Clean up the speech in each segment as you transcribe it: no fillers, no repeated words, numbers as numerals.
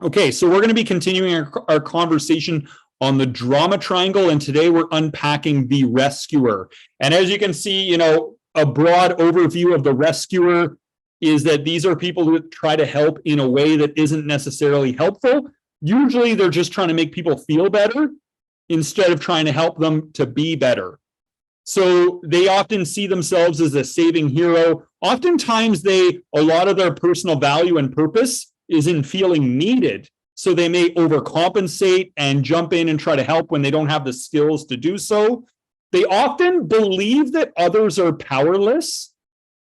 Okay, so we're going to be continuing our conversation on the drama triangle, and today we're unpacking the rescuer. And as you can see, a broad overview of the rescuer is that these are people who try to help in a way that isn't necessarily helpful. Usually they're just trying to make people feel better instead of trying to help them to be better. So they often see themselves as a saving hero. Oftentimes a lot of their personal value and purpose is in feeling needed. So they may overcompensate and jump in and try to help when they don't have the skills to do so. They often believe that others are powerless.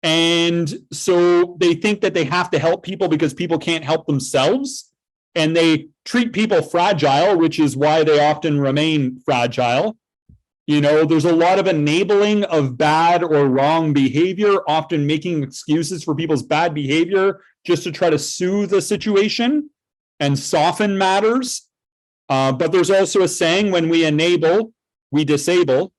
And so they think that they have to help people because people can't help themselves. And they treat people fragile, which is why they often remain fragile. There's a lot of enabling of bad or wrong behavior, often making excuses for people's bad behavior just to try to soothe the situation and soften matters. But there's also a saying, when we enable, we disable,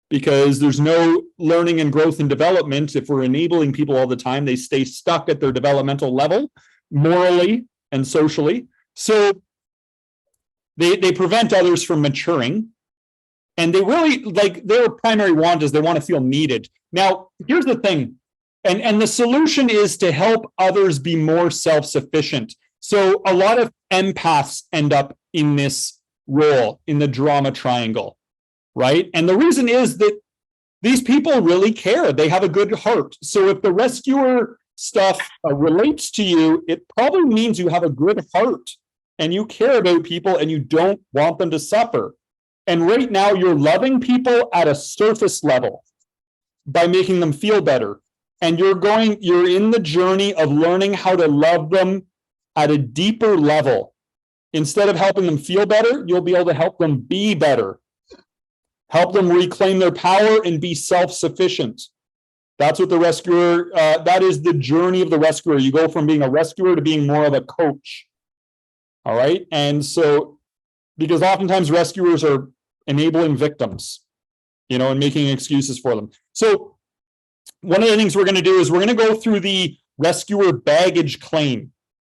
because there's no learning and growth and development. If we're enabling people all the time, they stay stuck at their developmental level, morally and socially. So they prevent others from maturing. And they really, their primary want is they want to feel needed. Now, here's the thing. And the solution is to help others be more self-sufficient. So a lot of empaths end up in this role, in the drama triangle, right? And the reason is that these people really care. They have a good heart. So if the rescuer stuff relates to you, it probably means you have a good heart and you care about people and you don't want them to suffer. And right now you're loving people at a surface level by making them feel better. And you're in the journey of learning how to love them at a deeper level. Instead of helping them feel better, you'll be able to help them be better. Help them reclaim their power and be self-sufficient. That's what the rescuer, that is the journey of the rescuer. You go from being a rescuer to being more of a coach. All right. And so, because oftentimes rescuers are enabling victims, and making excuses for them. So one of the things we're going to do is we're going to go through the rescuer baggage claim.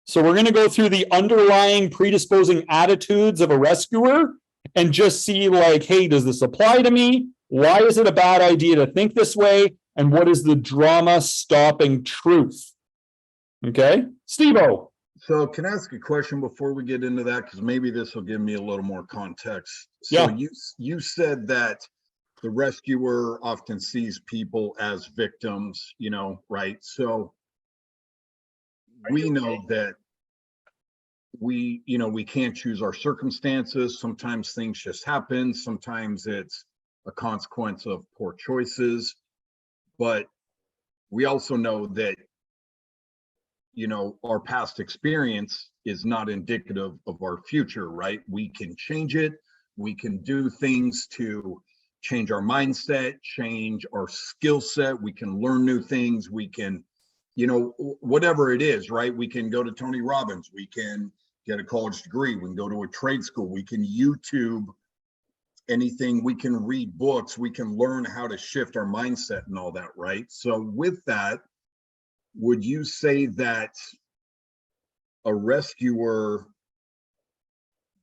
So we're going to go through the underlying predisposing attitudes of a rescuer and just see hey, does this apply to me? Why is it a bad idea to think this way? And what is the drama stopping truth? Okay, Steve-O. So can I ask a question before we get into that? Because maybe this will give me a little more context. So yeah. You said that the rescuer often sees people as victims, right? So we know that we can't choose our circumstances. Sometimes things just happen. Sometimes it's a consequence of poor choices. But we also know that our past experience is not indicative of our future, right? We can change it. We can do things to change our mindset, change our skill set. We can learn new things. We can, whatever it is, right? We can go to Tony Robbins. We can get a college degree. We can go to a trade school. We can YouTube anything. We can read books. We can learn how to shift our mindset and all that, right? So with that, would you say that a rescuer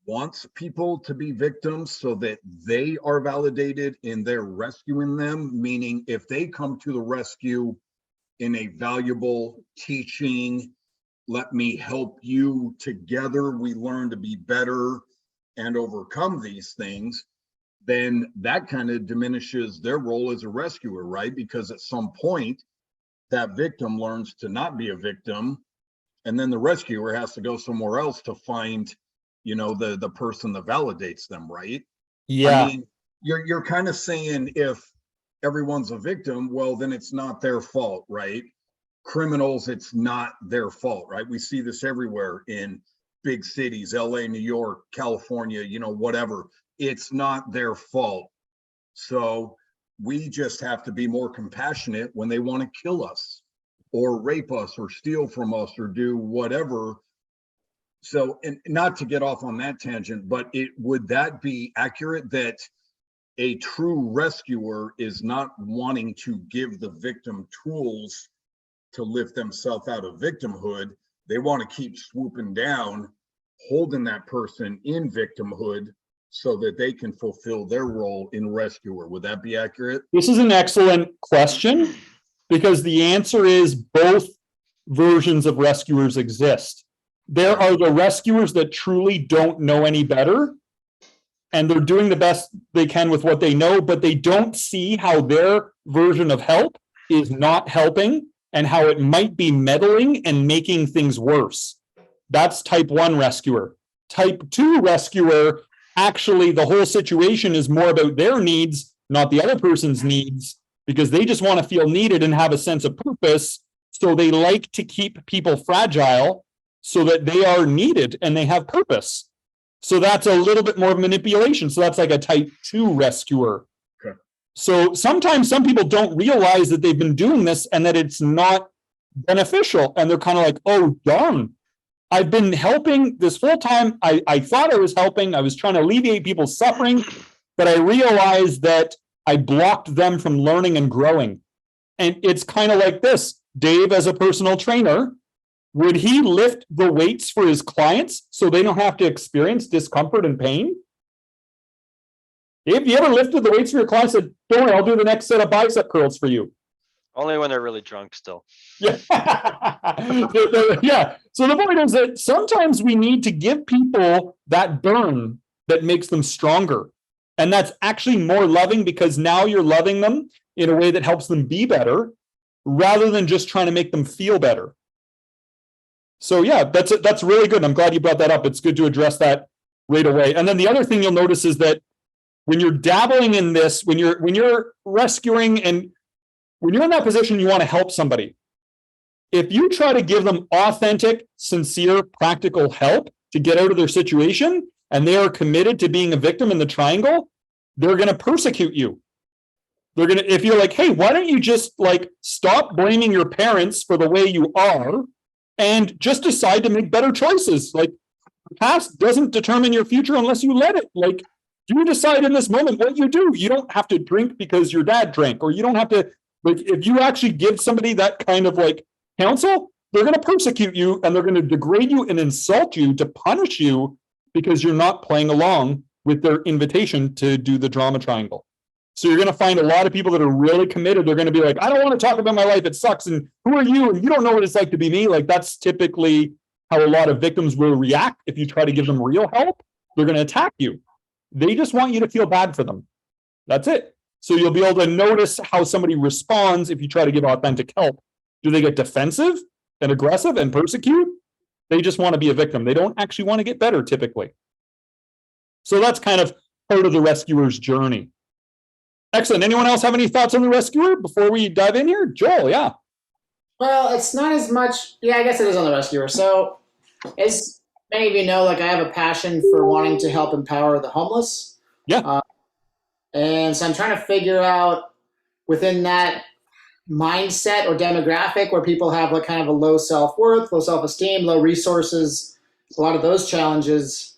wants people to be victims so that they are validated in their rescuing them? Meaning, if they come to the rescue in a valuable teaching, let me help you, together we learn to be better and overcome these things, then that kind of diminishes their role as a rescuer, right? Because at some point, that victim learns to not be a victim, and then the rescuer has to go somewhere else to find the person that validates them, right? Yeah. I mean, you're kind of saying if everyone's a victim, well, then it's not their fault, right? Criminals, it's not their fault, right? We see this everywhere in big cities, LA, New York, California, whatever. It's not their fault. So we just have to be more compassionate when they want to kill us or rape us or steal from us or do whatever. So, and not to get off on that tangent, but would that be accurate that a true rescuer is not wanting to give the victim tools to lift themselves out of victimhood? They want to keep swooping down holding that person in victimhood so that they can fulfill their role in rescuer. Would that be accurate? This is an excellent question because the answer is both versions of rescuers exist. There are the rescuers that truly don't know any better, and they're doing the best they can with what they know, but they don't see how their version of help is not helping and how it might be meddling and making things worse. That's type 1 rescuer. Type 2 rescuer, actually, the whole situation is more about their needs, not the other person's needs, because they just want to feel needed and have a sense of purpose. So they like to keep people fragile so that they are needed and they have purpose. So that's a little bit more of manipulation. So that's like a type 2 rescuer. Okay. So sometimes some people don't realize that they've been doing this and that it's not beneficial. And they're kind of like, oh, darn, I've been helping this whole time. I thought I was helping. I was trying to alleviate people's suffering, but I realized that I blocked them from learning and growing. And it's kind of like this. Dave, as a personal trainer, would he lift the weights for his clients so they don't have to experience discomfort and pain? Dave, you ever lifted the weights for your clients and said, don't worry, I'll do the next set of bicep curls for you? Only when they're really drunk still. Yeah. Yeah. So the point is that sometimes we need to give people that burn that makes them stronger. And that's actually more loving because now you're loving them in a way that helps them be better rather than just trying to make them feel better. So yeah, that's really good. I'm glad you brought that up. It's good to address that right away. And then the other thing you'll notice is that when you're dabbling in this, when you're rescuing and when you're in that position, you want to help somebody. If you try to give them authentic, sincere, practical help to get out of their situation, and they are committed to being a victim in the triangle, they're going to persecute you. They're going to, if you're like, hey, why don't you just like stop blaming your parents for the way you are and just decide to make better choices? Like, the past doesn't determine your future unless you let it. Like, you decide in this moment what you do. You don't have to drink because your dad drank, or you don't have to, like, if you actually give somebody that kind of like counsel, they're going to persecute you and they're going to degrade you and insult you to punish you because you're not playing along with their invitation to do the drama triangle. So you're going to find a lot of people that are really committed. They're going to be like, I don't want to talk about my life. It sucks. And who are you? And you don't know what it's like to be me. Like, that's typically how a lot of victims will react. If you try to give them real help, they're going to attack you. They just want you to feel bad for them. That's it. So you'll be able to notice how somebody responds if you try to give authentic help. Do they get defensive and aggressive and persecute? They just want to be a victim. They don't actually want to get better typically. So that's kind of part of the rescuer's journey. Excellent. Anyone else have any thoughts on the rescuer before we dive in here? Joel, yeah. Well, it's not as much. Yeah, I guess it is on the rescuer. So as many of you know, like I have a passion for wanting to help empower the homeless. Yeah. And so I'm trying to figure out within that mindset or demographic where people have like kind of a low self-worth, low self-esteem, low resources, a lot of those challenges.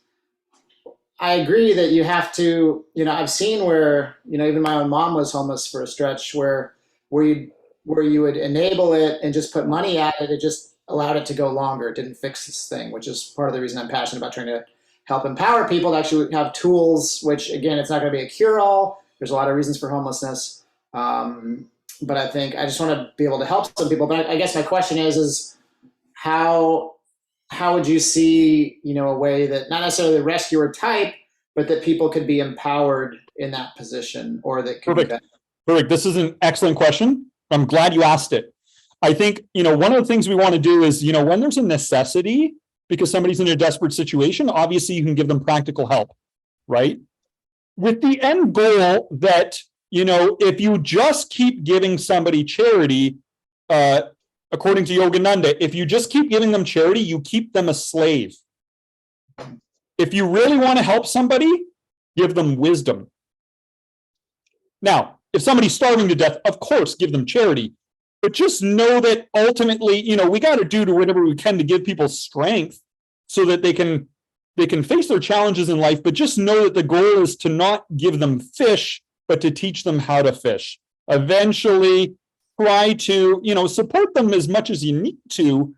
I agree that you have to, I've seen where, even my own mom was homeless for a stretch where you would enable it and just put money at it. It just allowed it to go longer. It didn't fix this thing, which is part of the reason I'm passionate about trying to help empower people to actually have tools, which again, it's not going to be a cure-all. There's a lot of reasons for homelessness. But I think I just want to be able to help some people. But I guess my question is how would you see, a way that not necessarily the rescuer type, but that people could be empowered in that position or that could Perfect. Perfect. This is an excellent question. I'm glad you asked it. I think, one of the things we want to do is, when there's a necessity because somebody's in a desperate situation, obviously you can give them practical help, right? With the end goal that, if you just keep giving somebody charity, according to Yogananda, if you just keep giving them charity, you keep them a slave. If you really want to help somebody, give them wisdom. Now, if somebody's starving to death, of course, give them charity. But just know that ultimately, we got to do whatever we can to give people strength so that they can face their challenges in life. But just know that the goal is to not give them fish, but to teach them how to fish. Eventually, try to, support them as much as you need to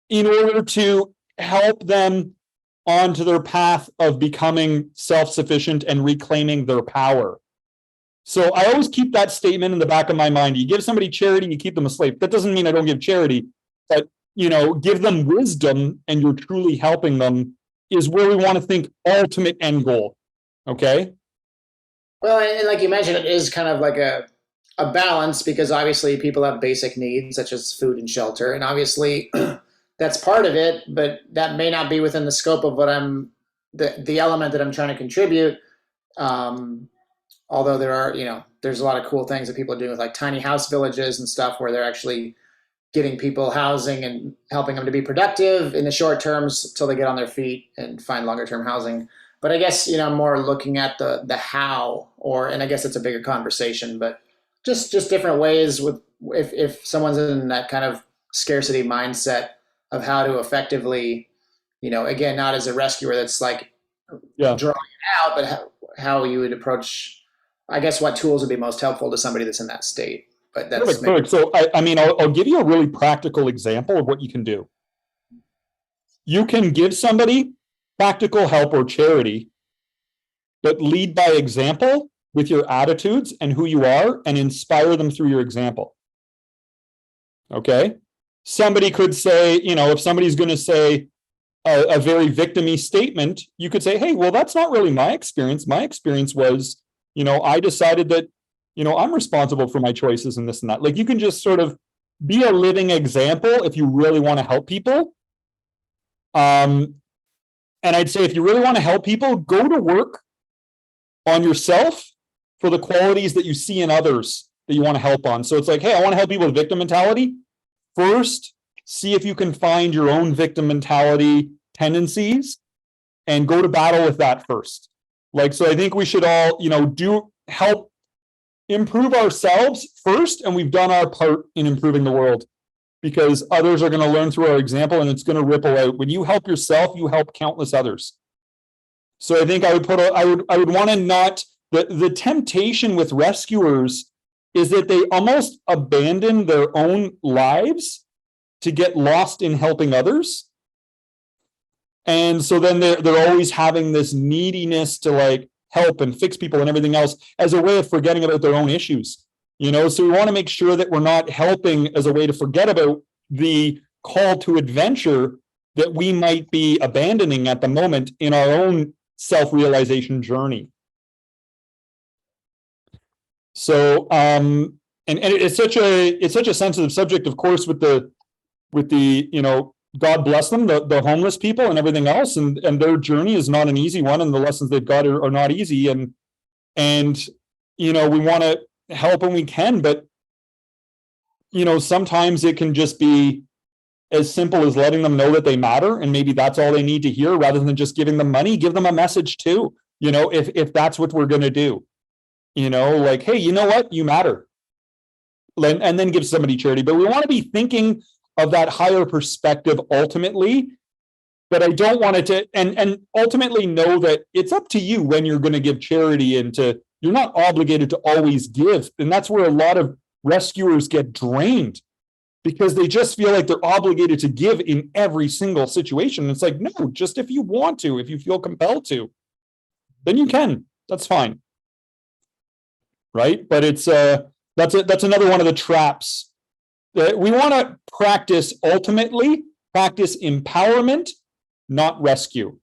in order to help them onto their path of becoming self-sufficient and reclaiming their power. So I always keep that statement in the back of my mind. You give somebody charity, you keep them a slave. That doesn't mean I don't give charity, but give them wisdom and you're truly helping them is where we want to think ultimate end goal. Okay. Well, and like you mentioned, it is kind of like a balance, because obviously people have basic needs such as food and shelter, and obviously that's part of it, but that may not be within the scope of what the element that I'm trying to contribute. Although there's a lot of cool things that people are doing with like tiny house villages and stuff where they're actually getting people housing and helping them to be productive in the short terms until they get on their feet and find longer term housing. But I guess, I'm more looking at the how, and I guess it's a bigger conversation, but just different ways with if someone's in that kind of scarcity mindset of how to effectively, again, not as a rescuer that's like drawing it out, but how you would approach, I guess, what tools would be most helpful to somebody that's in that state. But that's perfect. So I'll give you a really practical example of what you can do. You can give somebody practical help or charity, but lead by example with your attitudes and who you are, and inspire them through your example. Okay. Somebody could say, if somebody's going to say a very victim-y statement, you could say, hey, well, that's not really my experience. My experience was, I decided that, I'm responsible for my choices and this and that. Like, you can just sort of be a living example if you really want to help people. And I'd say if you really want to help people, go to work on yourself for the qualities that you see in others that you want to help on. So it's like, hey, I want to help people with victim mentality. First, see if you can find your own victim mentality tendencies and go to battle with that first. So I think we should all, help improve ourselves first, and we've done our part in improving the world, because others are going to learn through our example, and it's going to ripple out. When you help yourself, you help countless others. So I think I would want to not, the temptation with rescuers is that they almost abandon their own lives to get lost in helping others. And so then they're always having this neediness to help and fix people and everything else as a way of forgetting about their own issues. So we want to make sure that we're not helping as a way to forget about the call to adventure that we might be abandoning at the moment in our own self-realization journey. So, and it's such a sensitive subject, of course, with the God bless them, the homeless people and everything else, and their journey is not an easy one, and the lessons they've got are not easy, and we want to help when we can, but sometimes it can just be as simple as letting them know that they matter, and maybe that's all they need to hear, rather than just giving them money. Give them a message too, if that's what we're going to do, hey, you know what, you matter, and then give somebody charity. But we want to be thinking of that higher perspective ultimately, but I don't want it to, and ultimately know that it's up to you when you're going to give charity, and you're not obligated to always give. And that's where a lot of rescuers get drained, because they just feel like they're obligated to give in every single situation. And it's like, no, just if you want to, if you feel compelled to, then you can. That's fine. Right? But it's that's another one of the traps. We want to practice empowerment, not rescue.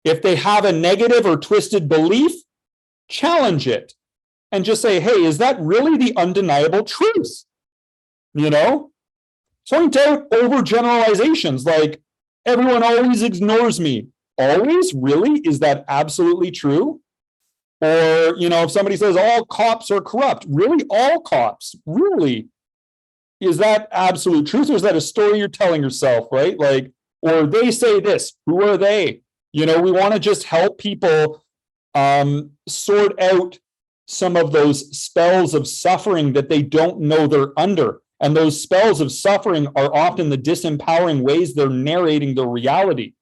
If they have a negative or twisted belief, challenge it and just say, hey, is that really the undeniable truth? Point out overgeneralizations like everyone always ignores me. Always? Really? Is that absolutely true? Or, if somebody says all cops are corrupt, really? All cops? Really? Is that absolute truth, or is that a story you're telling yourself, right? Or they say this, who are they? We want to just help people sort out some of those spells of suffering that they don't know they're under. And those spells of suffering are often the disempowering ways they're narrating their reality.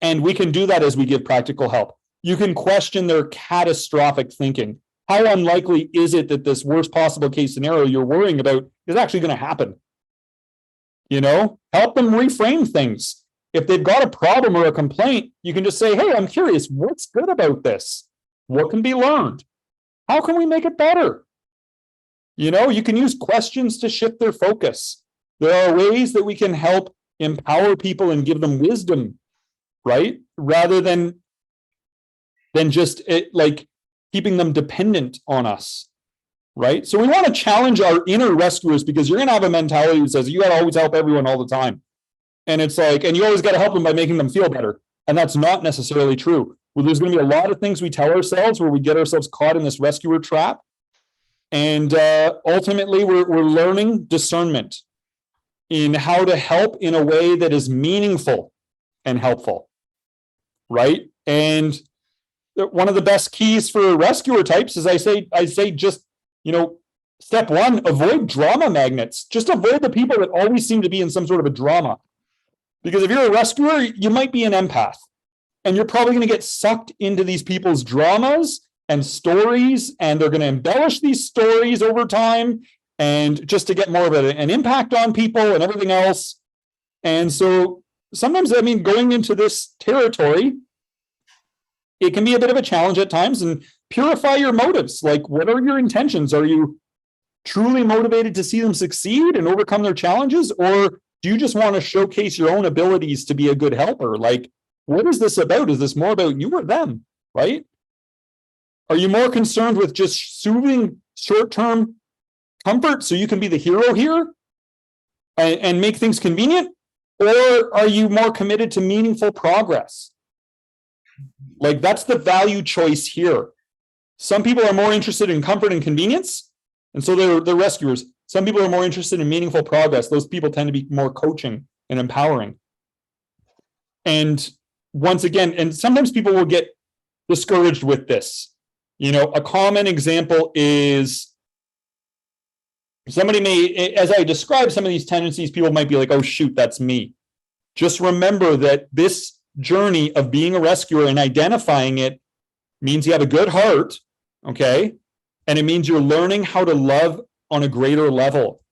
And we can do that as we give practical help. You can question their catastrophic thinking. How unlikely is it that this worst possible case scenario you're worrying about is actually going to happen? Help them reframe things. if they've got a problem or a complaint, you can just say, hey, I'm curious, what's good about this? What can be learned? How can we make it better? You can use questions to shift their focus. There are ways that we can help empower people and give them wisdom, right? Rather than just like keeping them dependent on us, right? So we want to challenge our inner rescuers, because you're going to have a mentality that says you got to always help everyone all the time. And it's like, and you always got to help them by making them feel better. And that's not necessarily true. Well, there's going to be a lot of things we tell ourselves where we get ourselves caught in this rescuer trap. And ultimately, we're learning discernment in how to help in a way that is meaningful and helpful, right? And one of the best keys for rescuer types is I say just, step one, avoid drama magnets. Just avoid the people that always seem to be in some sort of a drama. Because if you're a rescuer, you might be an empath, and you're probably going to get sucked into these people's dramas and stories, and they're going to embellish these stories over time, and just to get more of an impact on people and everything else. And so sometimes, going into this territory, it can be a bit of a challenge at times, and purify your motives. Like, what are your intentions? Are you truly motivated to see them succeed and overcome their challenges? Or do you just want to showcase your own abilities to be a good helper? Like, what is this about? Is this more about you or them, right? Are you more concerned with just soothing short-term comfort so you can be the hero here and make things convenient? Or are you more committed to meaningful progress? Like, that's the value choice here. Some people are more interested in comfort and convenience, and so they're rescuers. Some people are more interested in meaningful progress. Those people tend to be more coaching and empowering. And once again, and sometimes people will get discouraged with this. A common example is somebody may, as I describe some of these tendencies, people might be like, oh, shoot, that's me. Just remember that this journey of being a rescuer and identifying it means you have a good heart, okay? And it means you're learning how to love on a greater level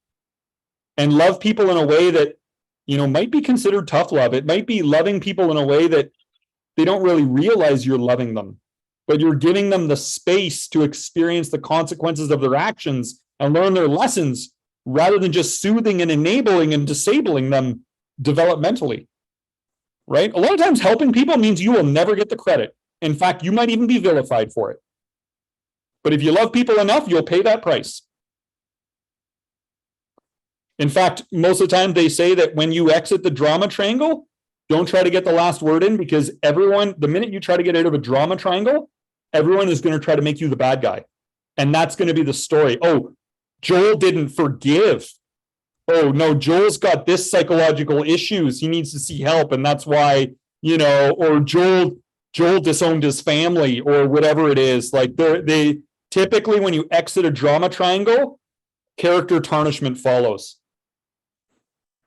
and love people in a way that, might be considered tough love. It might be loving people in a way that they don't really realize you're loving them, but you're giving them the space to experience the consequences of their actions and learn their lessons, rather than just soothing and enabling and disabling them developmentally, right? A lot of times helping people means you will never get the credit. In fact, you might even be vilified for it. But if you love people enough, you'll pay that price. In fact, most of the time they say that when you exit the drama triangle, don't try to get the last word in, because everyone, the minute you try to get out of a drama triangle, everyone is going to try to make you the bad guy. And that's going to be the story. Oh, Joel didn't forgive. Oh, no, Joel's got this psychological issues. He needs to see help. And that's why, or Joel disowned his family, or whatever it is. Like, they typically, when you exit a drama triangle, character tarnishment follows.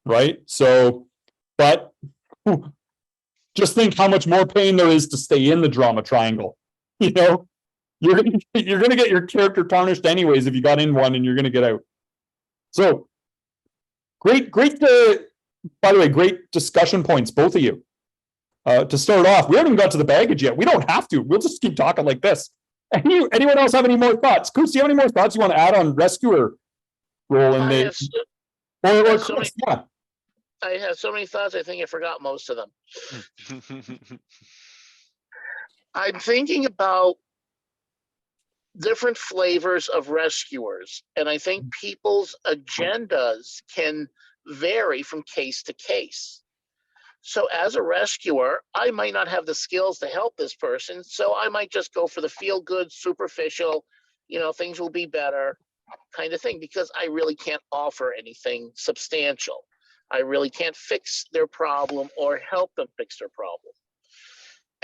Right? So, but just think how much more pain there is to stay in the drama triangle. You're gonna get your character tarnished anyways if you got in one, and you're gonna get out. So great, by the way, great discussion points, both of you. To start off, we haven't even got to the baggage yet. We don't have to. We'll just keep talking like this. Anyone else have any more thoughts? Coos, do you have any more thoughts you want to add on rescuer role in the? Or Chris, yeah. I have so many thoughts, I think I forgot most of them. I'm thinking about different flavors of rescuers, and I think people's agendas can vary from case to case. So as a rescuer, I might not have the skills to help this person, so I might just go for the feel-good, superficial, things will be better kind of thing, because I really can't offer anything substantial. I really can't fix their problem or help them fix their problem.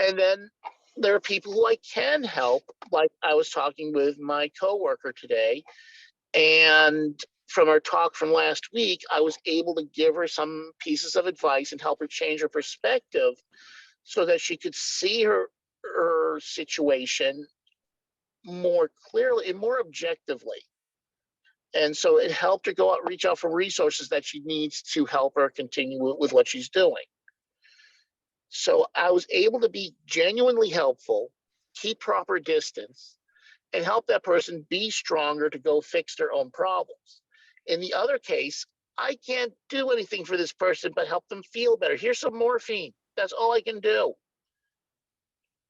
And then there are people who I can help, like I was talking with my coworker today, and from our talk from last week, I was able to give her some pieces of advice and help her change her perspective so that she could see her situation more clearly and more objectively. And so it helped her reach out for resources that she needs to help her continue with what she's doing. So I was able to be genuinely helpful, keep proper distance, and help that person be stronger to go fix their own problems. In the other case, I can't do anything for this person but help them feel better. Here's some morphine. That's all I can do.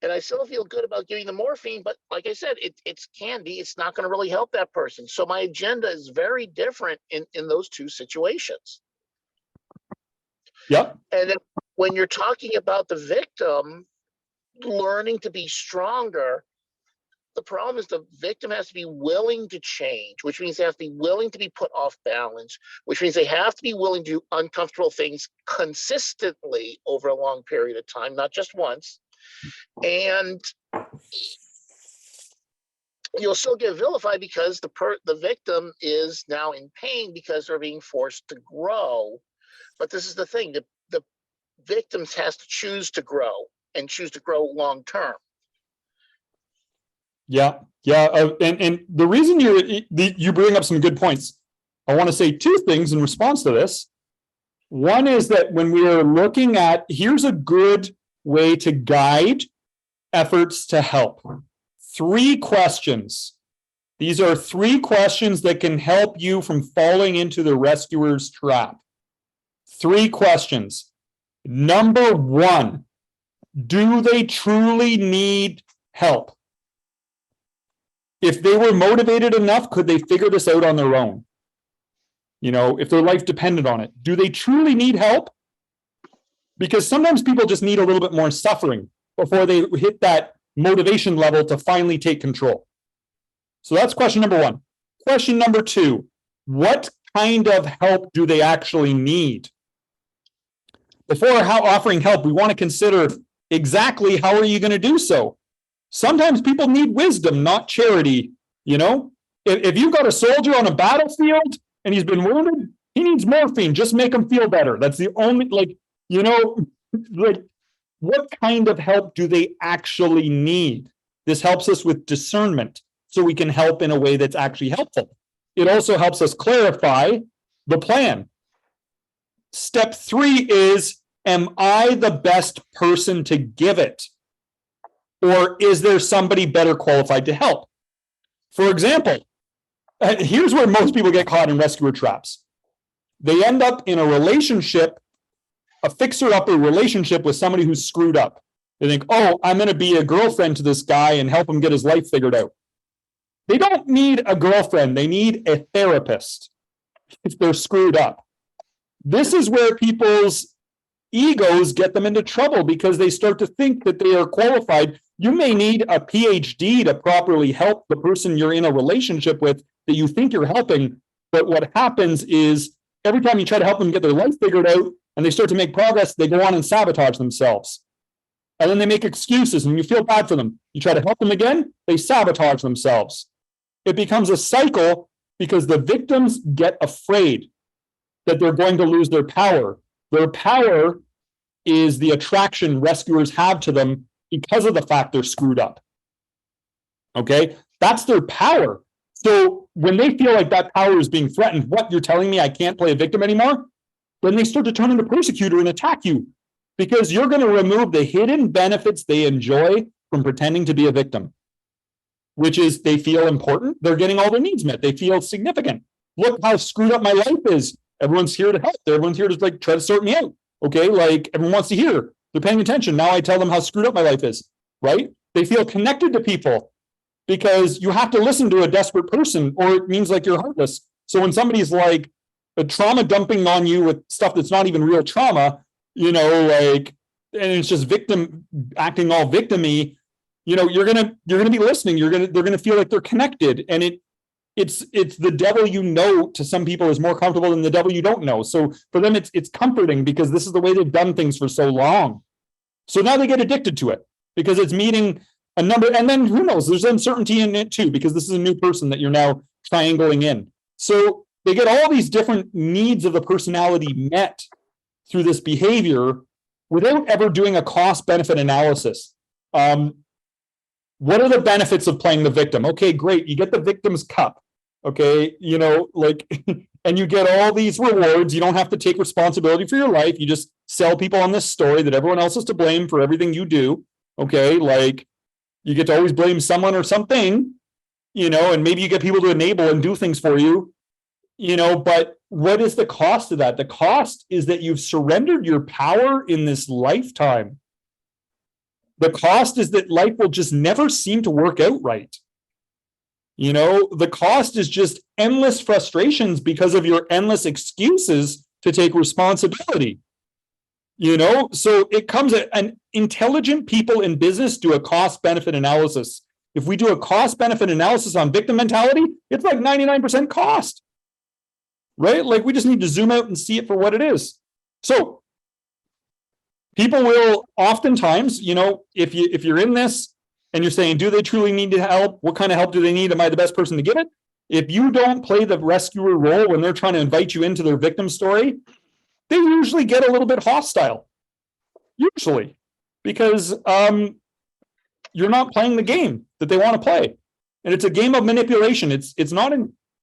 And I still feel good about giving the morphine, but like I said, it's candy. It's not going to really help that person. So my agenda is very different in those two situations. Yep. And then when you're talking about the victim learning to be stronger, the problem is the victim has to be willing to change, which means they have to be willing to be put off balance, which means they have to be willing to do uncomfortable things consistently over a long period of time, not just once. And you'll still get vilified because the victim is now in pain because they're being forced to grow. But this is the thing, the victims has to choose to grow and choose to grow long term. Yeah. And the reason you bring up some good points, I want to say two things in response to this. One is that when we are looking at, here's a good way to guide efforts to help. 3 questions. These are 3 questions that can help you from falling into the rescuer's trap. 3 questions. Number 1, do they truly need help? If they were motivated enough, could they figure this out on their own? You know, if their life depended on it, do they truly need help? Because sometimes people just need a little bit more suffering before they hit that motivation level to finally take control. So that's question number 1. Question number 2, what kind of help do they actually need? Before offering help, we want to consider exactly how are you going to do so? Sometimes people need wisdom, not charity. You know, if you've got a soldier on a battlefield and he's been wounded, he needs morphine. Just make him feel better. That's the only, what kind of help do they actually need? This helps us with discernment so we can help in a way that's actually helpful. It also helps us clarify the plan. Step 3 is, am I the best person to give it? Or is there somebody better qualified to help? For example, here's where most people get caught in rescuer traps. They end up in a relationship, a fixer-upper relationship with somebody who's screwed up. They think, oh, I'm going to be a girlfriend to this guy and help him get his life figured out. They don't need a girlfriend. They need a therapist if they're screwed up. This is where people's egos get them into trouble because they start to think that they are qualified. You may need a PhD to properly help the person you're in a relationship with that you think you're helping. But what happens is every time you try to help them get their life figured out and they start to make progress, they go on and sabotage themselves. And then they make excuses and you feel bad for them. You try to help them again, they sabotage themselves. It becomes a cycle because the victims get afraid that they're going to lose their power. Their power is the attraction rescuers have to them because of the fact they're screwed up. Okay? That's their power. So when they feel like that power is being threatened, what, you're telling me I can't play a victim anymore? Then they start to turn into persecutor and attack you because you're going to remove the hidden benefits they enjoy from pretending to be a victim, which is they feel important. They're getting all their needs met. They feel significant. Look how screwed up my life is. Everyone's here to help. Everyone's here to try to sort me out. Okay, everyone wants to hear. They're paying attention. Now I tell them how screwed up my life is, right? They feel connected to people because you have to listen to a desperate person or it means you're heartless. So when somebody's a trauma dumping on you with stuff that's not even real trauma, and it's just victim acting all victim-y, you're gonna be listening. They're gonna feel like they're connected, and it's the devil to some people is more comfortable than the devil you don't know. So for them, it's comforting because this is the way they've done things for so long. So now they get addicted to it because it's meeting a number, and then who knows? There's uncertainty in it too because this is a new person that you're now triangling in. So they get all these different needs of the personality met through this behavior without ever doing a cost-benefit analysis. What are the benefits of playing the victim? Okay, great. You get the victim's cup. Okay, and you get all these rewards. You don't have to take responsibility for your life. You just sell people on this story that everyone else is to blame for everything you do. Okay, you get to always blame someone or something, and maybe you get people to enable and do things for you, but what is the cost of that? The cost is that you've surrendered your power in this lifetime. The cost is that life will just never seem to work out right. The cost is just endless frustrations because of your endless excuses to take responsibility. So it comes an intelligent people in business do a cost benefit analysis. If we do a cost benefit analysis on victim mentality, it's like 99% cost, right? We just need to zoom out and see it for what it is. So people will oftentimes, if you're in this and you're saying, do they truly need help? What kind of help do they need? Am I the best person to give it? If you don't play the rescuer role when they're trying to invite you into their victim story, they usually get a little bit hostile. Usually, because you're not playing the game that they want to play, and it's a game of manipulation. It's not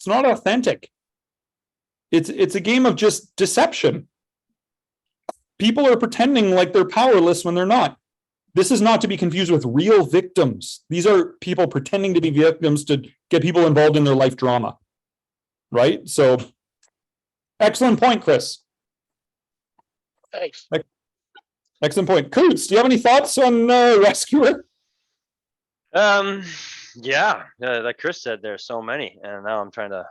authentic. It's a game of just deception. People are pretending like they're powerless when they're not. This is not to be confused with real victims. These are people pretending to be victims to get people involved in their life drama, right? So, excellent point, Chris. Thanks. Excellent point. Coots, do you have any thoughts on Rescuer? Yeah, like Chris said, there's so many, and now I'm trying to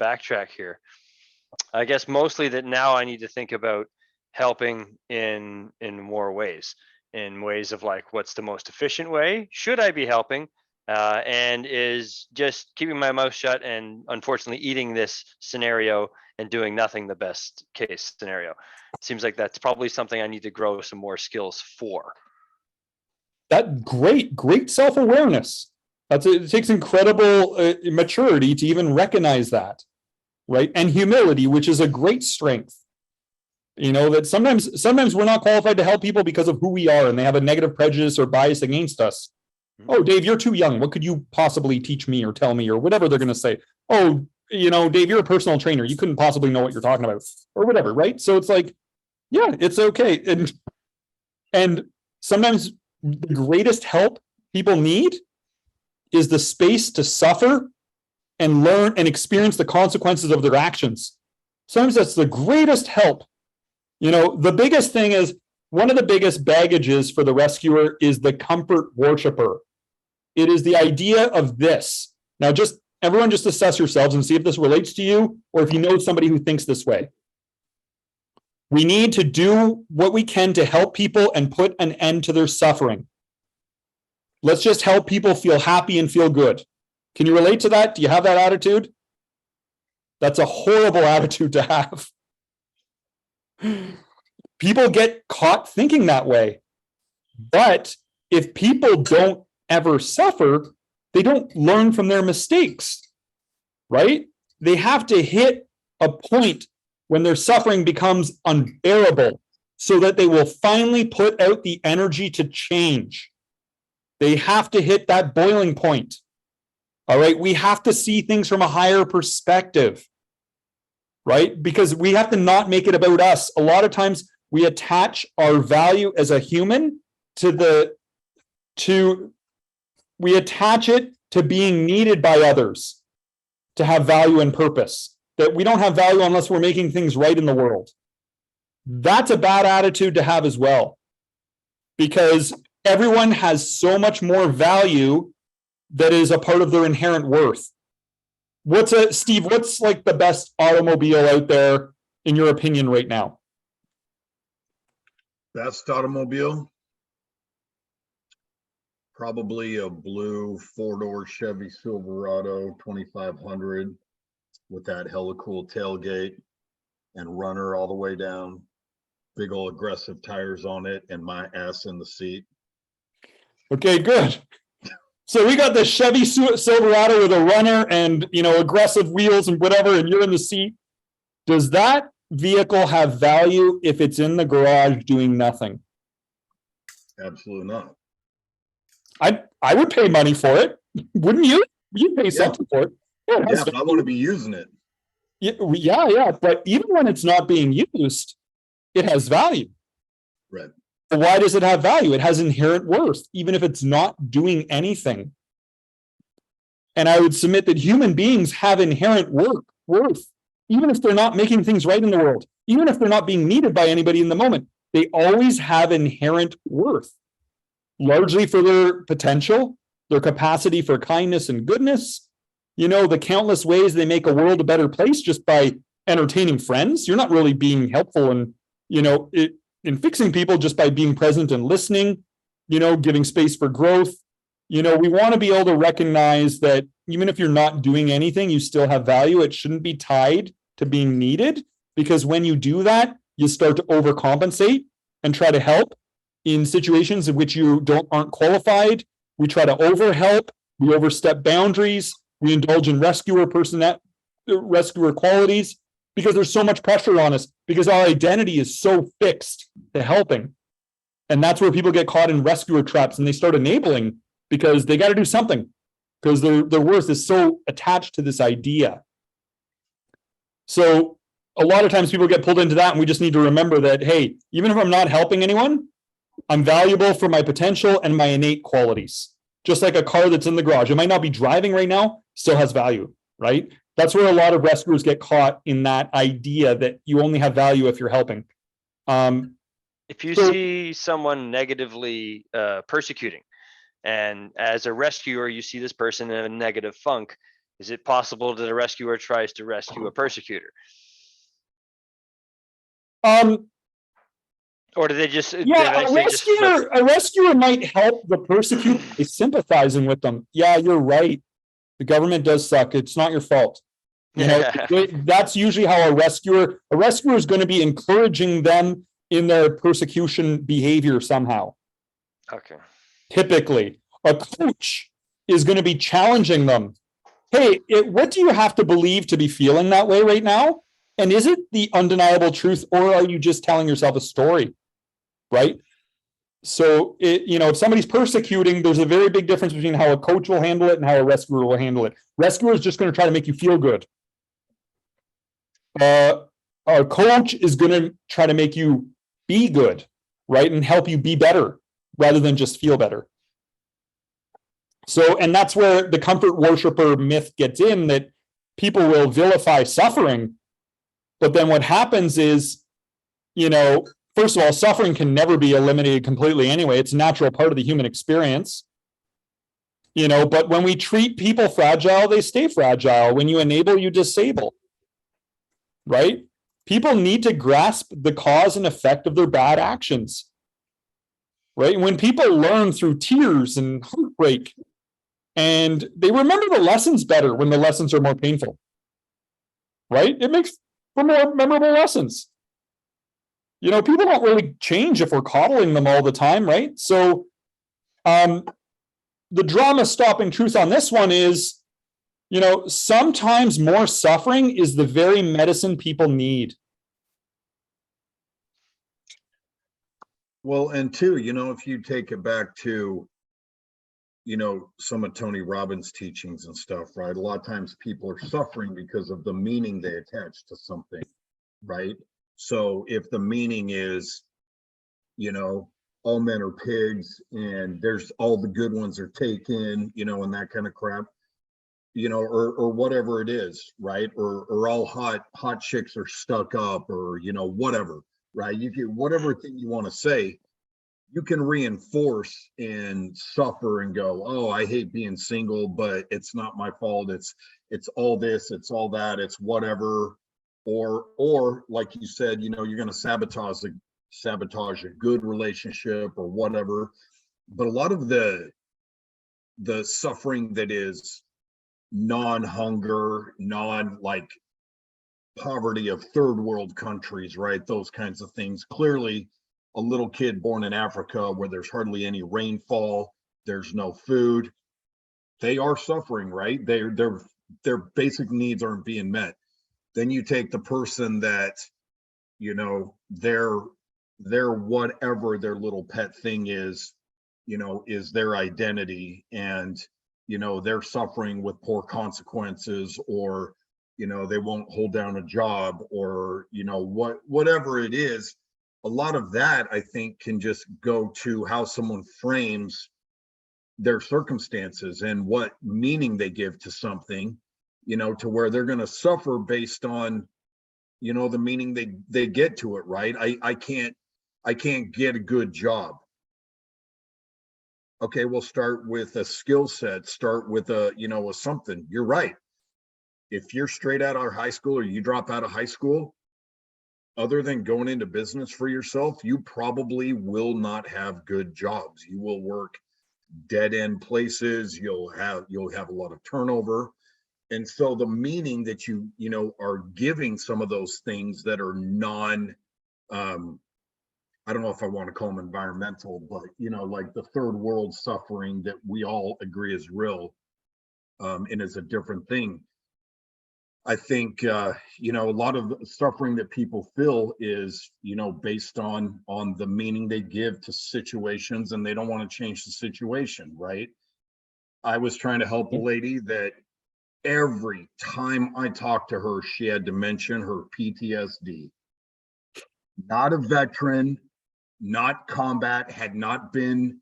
backtrack here. I guess mostly that now I need to think about helping in more ways, in ways of what's the most efficient way? Should I be helping? And is just keeping my mouth shut and unfortunately eating this scenario and doing nothing the best case scenario. It seems like that's probably something I need to grow some more skills for. That great self-awareness. It takes incredible maturity to even recognize that, right? And humility, which is a great strength. That sometimes we're not qualified to help people because of who we are, and they have a negative prejudice or bias against us. Oh, Dave, you're too young. What could you possibly teach me or tell me or whatever they're going to say? Oh, Dave, you're a personal trainer. You couldn't possibly know what you're talking about or whatever, right? So it's yeah, it's okay. And sometimes the greatest help people need is the space to suffer and learn and experience the consequences of their actions. Sometimes that's the greatest help. The biggest thing is, one of the biggest baggages for the rescuer is the comfort worshiper. It is the idea of this. Now, everyone just assess yourselves and see if this relates to you or if you know somebody who thinks this way. We need to do what we can to help people and put an end to their suffering. Let's just help people feel happy and feel good. Can you relate to that? Do you have that attitude? That's a horrible attitude to have. People get caught thinking that way. But if people don't ever suffer, they don't learn from their mistakes, right? They have to hit a point when their suffering becomes unbearable so that they will finally put out the energy to change. They have to hit that boiling point. All right. We have to see things from a higher perspective, right? Because we have to not make it about us. A lot of times we attach our value as a human we attach it to being needed by others to have value and purpose. That we don't have value unless we're making things right in the world. That's a bad attitude to have as well, because everyone has so much more value that is a part of their inherent worth. Steve, what's the best automobile out there in your opinion right now? Best automobile? Probably a blue 4-door Chevy Silverado 2500 with that hella cool tailgate and runner all the way down. Big old aggressive tires on it and my ass in the seat. Okay, good. So we got the Chevy Silverado with a runner and, aggressive wheels and whatever, and you're in the seat. Does that vehicle have value if it's in the garage doing nothing? Absolutely not. I would pay money for it. Wouldn't you? You'd pay something for it. Yeah, it has Yeah, but I want to be using it. yeah. But even when it's not being used, it has value. Right. But why does it have value? It has inherent worth, even if it's not doing anything. And I would submit that human beings have inherent worth, even if they're not making things right in the world, even if they're not being needed by anybody in the moment. They always have inherent worth, largely for their potential, their capacity for kindness and goodness, the countless ways they make a world a better place just by entertaining friends. You're not really being helpful in fixing people just by being present and listening, giving space for growth. We want to be able to recognize that even if you're not doing anything, you still have value. It shouldn't be tied to being needed, because when you do that, you start to overcompensate and try to help in situations in which you aren't qualified. We try to overhelp, we overstep boundaries, we indulge in rescuer qualities because there's so much pressure on us, because our identity is so fixed to helping. And that's where people get caught in rescuer traps, and they start enabling because they got to do something, because their worth is so attached to this idea. So a lot of times people get pulled into that, and we just need to remember that, hey, even if I'm not helping anyone, I'm valuable for my potential and my innate qualities. Just like a car that's in the garage, it might not be driving right now, still has value, right? That's where a lot of rescuers get caught, in that idea that you only have value if you're helping. If you see someone negatively persecuting, and as a rescuer, you see this person in a negative funk, is it possible that a rescuer tries to rescue a persecutor? Or do they just Yeah, a rescuer might help the persecutor by sympathizing with them. Yeah, you're right. The government does suck. It's not your fault. That's usually how a rescuer is going to be encouraging them in their persecution behavior somehow. Okay. Typically, a coach is going to be challenging them. Hey, what do you have to believe to be feeling that way right now? And is it the undeniable truth, or are you just telling yourself a story? Right? So, if somebody's persecuting, there's a very big difference between how a coach will handle it and how a rescuer will handle it. Rescuer is just going to try to make you feel good. A coach is going to try to make you be good, right? And help you be better rather than just feel better. So, and that's where the comfort worshiper myth gets in, that people will vilify suffering. But then what happens is, first of all, suffering can never be eliminated completely anyway. It's a natural part of the human experience. But when we treat people fragile, they stay fragile. When you enable, you disable. Right? People need to grasp the cause and effect of their bad actions. Right? When people learn through tears and heartbreak, and they remember the lessons better when the lessons are more painful. Right? It makes for more memorable lessons. People don't really change if we're coddling them all the time, right? So the drama stopping truth on this one is, sometimes more suffering is the very medicine people need. Well, and two, if you take it back to, some of Tony Robbins' teachings and stuff, right? A lot of times people are suffering because of the meaning they attach to something, right? So if the meaning is, all men are pigs and there's all the good ones are taken, and that kind of crap, or whatever it is, right? Or all hot chicks are stuck up, or, whatever, right? You can, whatever thing you want to say, you can reinforce and suffer and go, oh, I hate being single, but it's not my fault. It's all this, it's all that, it's whatever. Or like you said, you're going to sabotage a good relationship or whatever. But a lot of the suffering that is non-hunger, like poverty of third world countries, right? Those kinds of things. Clearly, a little kid born in Africa where there's hardly any rainfall, there's no food, they are suffering, right? Their basic needs aren't being met. Then you take the person that, their whatever their little pet thing is, is their identity, and they're suffering with poor consequences, or, they won't hold down a job, or, whatever it is. A lot of that, I think, can just go to how someone frames their circumstances and what meaning they give to something, to where they're going to suffer based on, the meaning they get to it, right? I can't get a good job. Okay, we'll start with a skill set, start with a something. You're right. If you're straight out of high school, or you drop out of high school, other than going into business for yourself, you probably will not have good jobs. You will work dead end places. You'll have a lot of turnover. And so the meaning that you are giving some of those things that are I don't know if I want to call them environmental, but like the third world suffering that we all agree is real, and is a different thing. I think a lot of the suffering that people feel is based on the meaning they give to situations, and they don't want to change the situation, right? I was trying to help a lady that every time I talked to her, she had to mention her PTSD. Not a veteran, not combat, had not been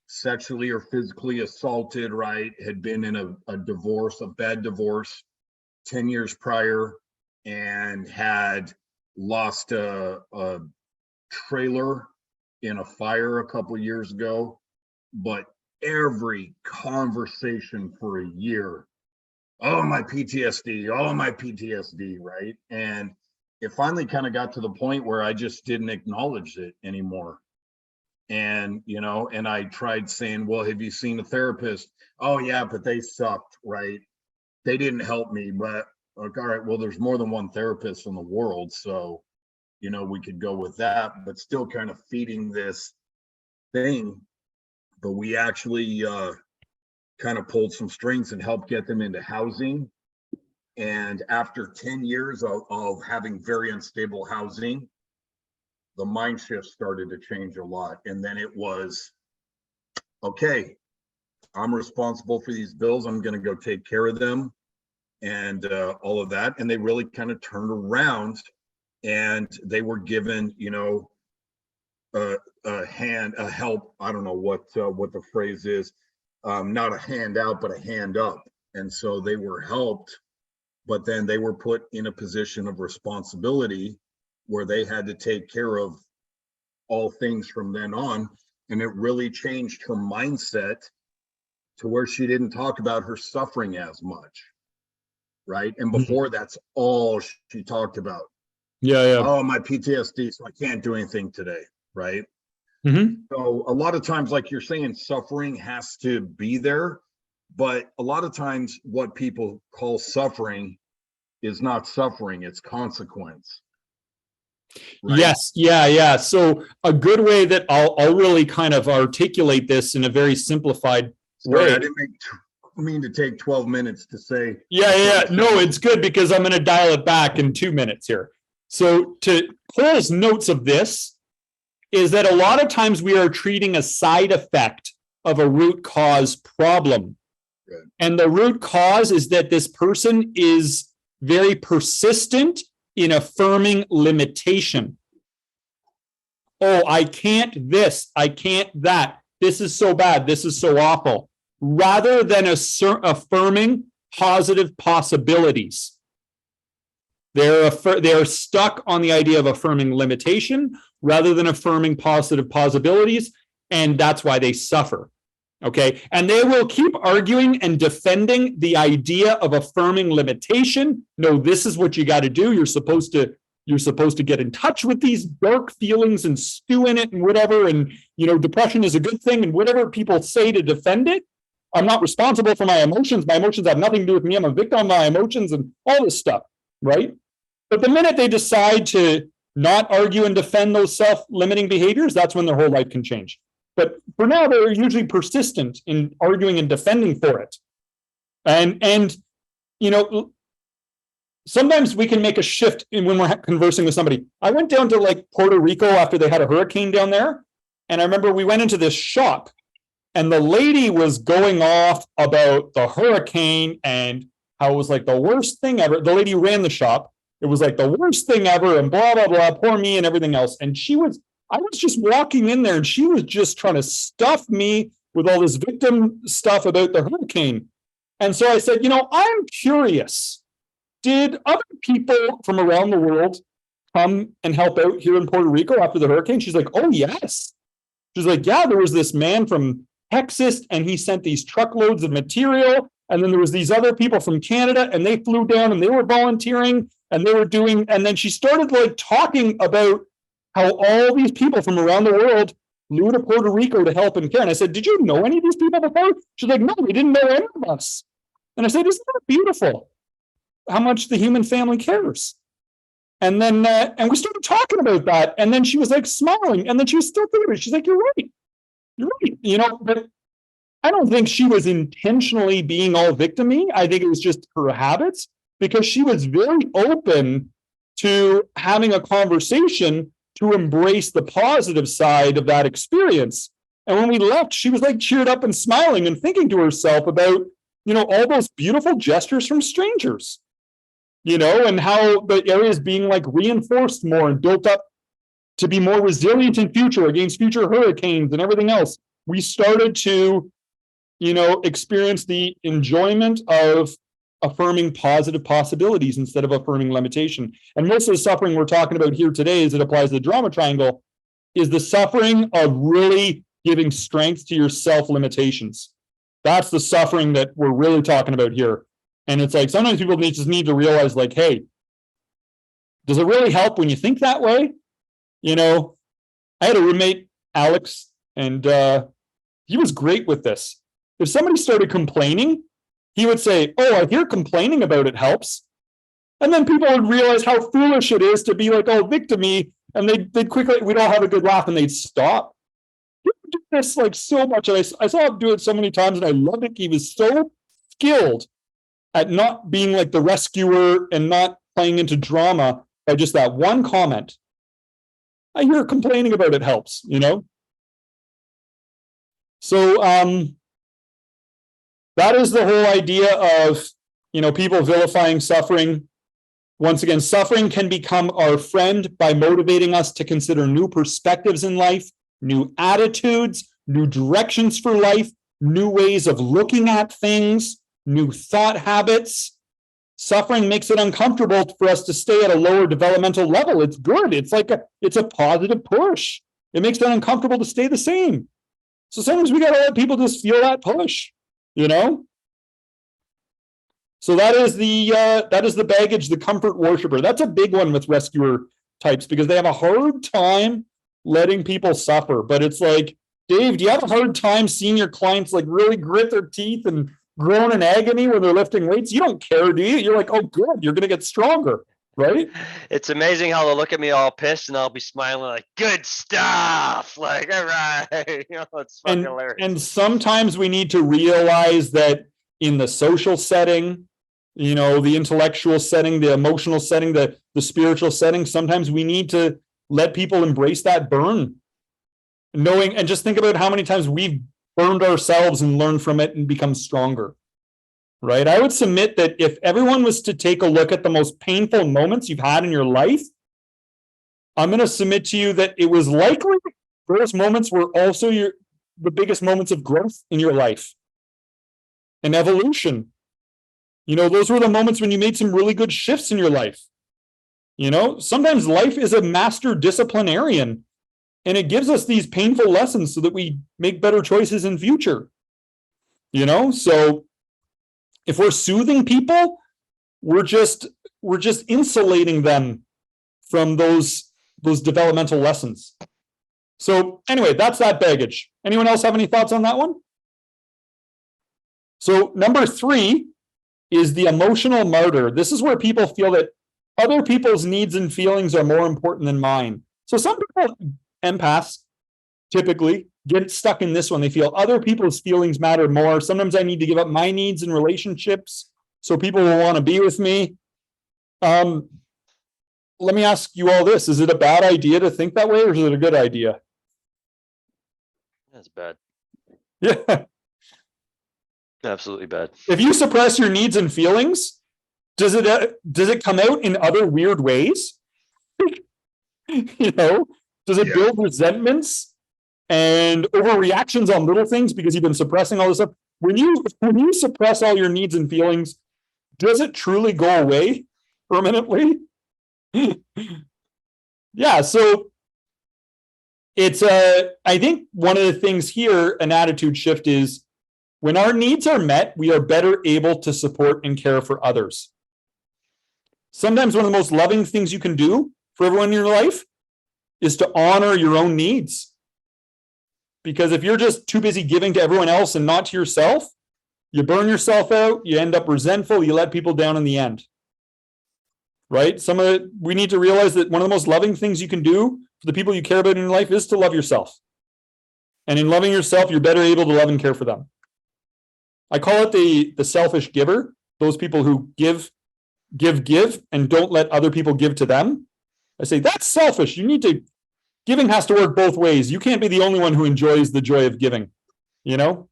sexually or physically assaulted, right? Had been in a divorce, a bad divorce 10 years prior, and had lost a trailer in a fire a couple of years ago. But every conversation for a year, oh, my PTSD, right? And it finally kind of got to the point where I just didn't acknowledge it anymore. And, and I tried saying, well, have you seen a therapist? Oh yeah, but they sucked, right? They didn't help me. But like, all right, well, there's more than one therapist in the world. So, we could go with that, but still kind of feeding this thing. But we actually kind of pulled some strings and helped get them into housing. And after 10 years of having very unstable housing, the mind shift started to change a lot. And then it was, okay, I'm responsible for these bills. I'm going to go take care of them, and all of that. And they really kind of turned around, and they were given, a help. I don't know what the phrase is. Not a handout, but a hand up. And so they were helped, but then they were put in a position of responsibility where they had to take care of all things from then on. And it really changed her mindset to where she didn't talk about her suffering as much, right? And before, that's all she talked about. Yeah. Oh, my PTSD, so I can't do anything today, right? So a lot of times, like you're saying, suffering has to be there, but a lot of times what people call suffering is not suffering, it's consequence. Right? Yes. Yeah. So a good way that I'll really kind of articulate this in a very simplified Sorry, way. I didn't mean to take 12 minutes to say. Yeah. No, it's good because I'm going to dial it back in 2 minutes here. So to Cole's notes of this is that a lot of times we are treating a side effect of a root cause problem. Good. And the root cause is that this person is very persistent in affirming limitation. Oh, I can't this, I can't that. This is so bad, this is so awful. Rather than affirming positive possibilities. They're stuck on the idea of affirming limitation rather than affirming positive possibilities, and that's why they suffer. Okay, and they will keep arguing and defending the idea of affirming limitation. No, this is what you got to do. You're supposed to get in touch with these dark feelings and stew in it and whatever. And depression is a good thing and whatever people say to defend it. I'm not responsible for my emotions. My emotions have nothing to do with me. I'm a victim of my emotions and all this stuff, right? But the minute they decide to not argue and defend those self-limiting behaviors, that's when their whole life can change. But for now, they're usually persistent in arguing and defending for it. And sometimes we can make a shift when we're conversing with somebody. I went down to like Puerto Rico after they had a hurricane down there. And I remember we went into this shop And the lady was going off about the hurricane and how it was like the worst thing ever. The lady who ran the shop, it was like the worst thing ever and blah, blah, blah, poor me and everything else. And I was just walking in there and she was just trying to stuff me with all this victim stuff about the hurricane. And so I said, I'm curious. Did other people from around the world come and help out here in Puerto Rico after the hurricane? She's like, oh, yes. She's like, yeah, there was this man from Texas and he sent these truckloads of material. And then there was these other people from Canada and they flew down and they were volunteering and they were doing, and then she started like talking about how all these people from around the world flew to Puerto Rico to help and care. And I said, did you know any of these people before? She's like, no, we didn't know any of us. And I said, isn't that beautiful? How much the human family cares. And then, and we started talking about that. And then she was like smiling. And then she was still thinking, she's like, you're right. You're right. But I don't think she was intentionally being all victim-y. I think it was just her habits, because she was very open to having a conversation to embrace the positive side of that experience. And when we left, she was like cheered up and smiling and thinking to herself about, all those beautiful gestures from strangers, and how the area is being like reinforced more and built up to be more resilient in future against future hurricanes and everything else. We started to, experience the enjoyment of affirming positive possibilities instead of affirming limitation. And most of the suffering we're talking about here today, as it applies to the drama triangle, is the suffering of really giving strength to your self-limitations. That's the suffering that we're really talking about here. And it's like, sometimes people just need to realize, like, hey, does it really help when you think that way? I had a roommate, Alex, and he was great with this. If somebody started complaining, he would say, oh, I hear complaining about it helps. And then people would realize how foolish it is to be like, oh, victim-y, and they'd quickly, we'd all have a good laugh and they'd stop. He would do this like so much. And I saw him do it so many times and I loved it. He was so skilled at not being like the rescuer and not playing into drama by just that one comment. I hear complaining about it helps, So that is the whole idea of, people vilifying suffering. Once again, suffering can become our friend by motivating us to consider new perspectives in life, new attitudes, new directions for life, new ways of looking at things, new thought habits. Suffering makes it uncomfortable for us to stay at a lower developmental level. It's good. It's a positive push. It makes it uncomfortable to stay the same. So sometimes we got to let people just feel that push, So that is the baggage, the comfort worshiper. That's a big one with rescuer types because they have a hard time letting people suffer. But it's like, Dave, do you have a hard time seeing your clients like really grit their teeth and groan in agony when they're lifting weights? You don't care, do you? You're like, oh, good, you're going to get stronger, right? It's amazing how they'll look at me all pissed and I'll be smiling like, good stuff. Like, all right. It's fucking hilarious. And sometimes we need to realize that in the social setting, the intellectual setting, the emotional setting, the spiritual setting, sometimes we need to let people embrace that burn. And just think about how many times we've burned ourselves and learned from it and become stronger, right? I would submit that if everyone was to take a look at the most painful moments you've had in your life, I'm going to submit to you that it was likely those moments were also the biggest moments of growth in your life and evolution. Those were the moments when you made some really good shifts in your life. Sometimes life is a master disciplinarian. And it gives us these painful lessons so that we make better choices in future. So if we're soothing people, we're just insulating them from those developmental lessons. So anyway, that's that baggage. Anyone else have any thoughts on that one? So number 3 is the emotional martyr. This is where people feel that other people's needs and feelings are more important than mine. So some people, empaths, typically get stuck in this one. They feel other people's feelings matter more. Sometimes I need to give up my needs in relationships so people will want to be with me. Let me ask you all this. Is it a bad idea to think that way or is it a good idea? That's bad. Yeah. Absolutely bad. If you suppress your needs and feelings, does it come out in other weird ways? Does it Yeah. build resentments and overreactions on little things because you've been suppressing all this stuff? When you suppress all your needs and feelings, does it truly go away permanently? Yeah, so it's I think one of the things here, an attitude shift, is when our needs are met, we are better able to support and care for others. Sometimes one of the most loving things you can do for everyone in your life is to honor your own needs. Because if you're just too busy giving to everyone else and not to yourself, you burn yourself out, you end up resentful, you let people down in the end. Right? We need to realize that one of the most loving things you can do for the people you care about in your life is to love yourself. And in loving yourself, you're better able to love and care for them. I call it the selfish giver, those people who give, and don't let other people give to them. I say, that's selfish. Giving has to work both ways. You can't be the only one who enjoys the joy of giving, All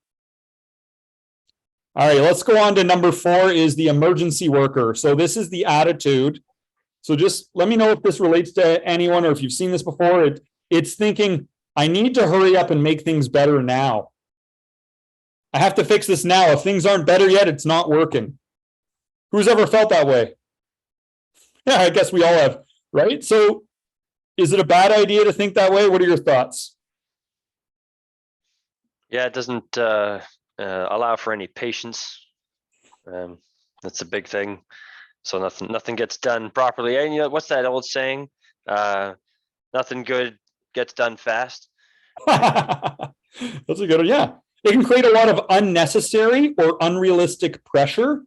right, let's go on to number 4 is the emergency worker. So this is the attitude. So just let me know if this relates to anyone or if you've seen this before. It's thinking, I need to hurry up and make things better now. I have to fix this now. If things aren't better yet, it's not working. Who's ever felt that way? Yeah, I guess we all have, right? So is it a bad idea to think that way? What are your thoughts? Yeah, it doesn't allow for any patience. That's a big thing. So nothing gets done properly. And what's that old saying? Nothing good gets done fast. That's a good one. Yeah. It can create a lot of unnecessary or unrealistic pressure,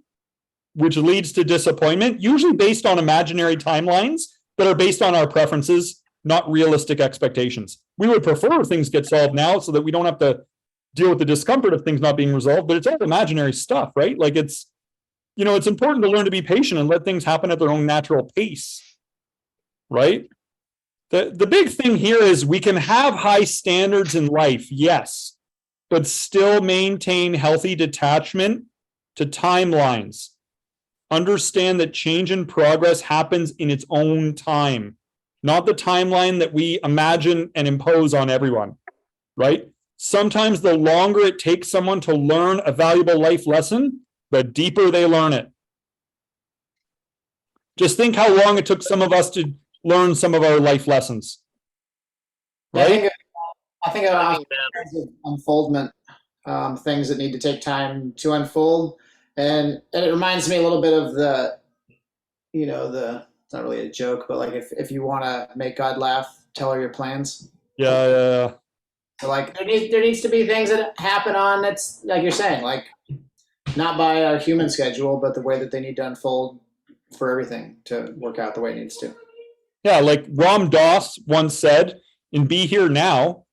which leads to disappointment, usually based on imaginary timelines that are based on our preferences, not realistic expectations. We would prefer things get solved now so that we don't have to deal with the discomfort of things not being resolved, but it's all imaginary stuff, right? Like it's important to learn to be patient and let things happen at their own natural pace, right? The big thing here is we can have high standards in life, yes, but still maintain healthy detachment to timelines. Understand that change and progress happens in its own time, not the timeline that we imagine and impose on everyone, right? Sometimes the longer it takes someone to learn a valuable life lesson, the deeper they learn it. Just think how long it took some of us to learn some of our life lessons, right? I think of unfoldment, things that need to take time to unfold. And it reminds me a little bit of it's not really a joke, but like if you want to make God laugh, tell her your plans. Yeah. So like there needs to be things that happen on, that's like you're saying, like not by our human schedule, but the way that they need to unfold for everything to work out the way it needs to. Yeah, like Ram Dass once said in Be Here Now,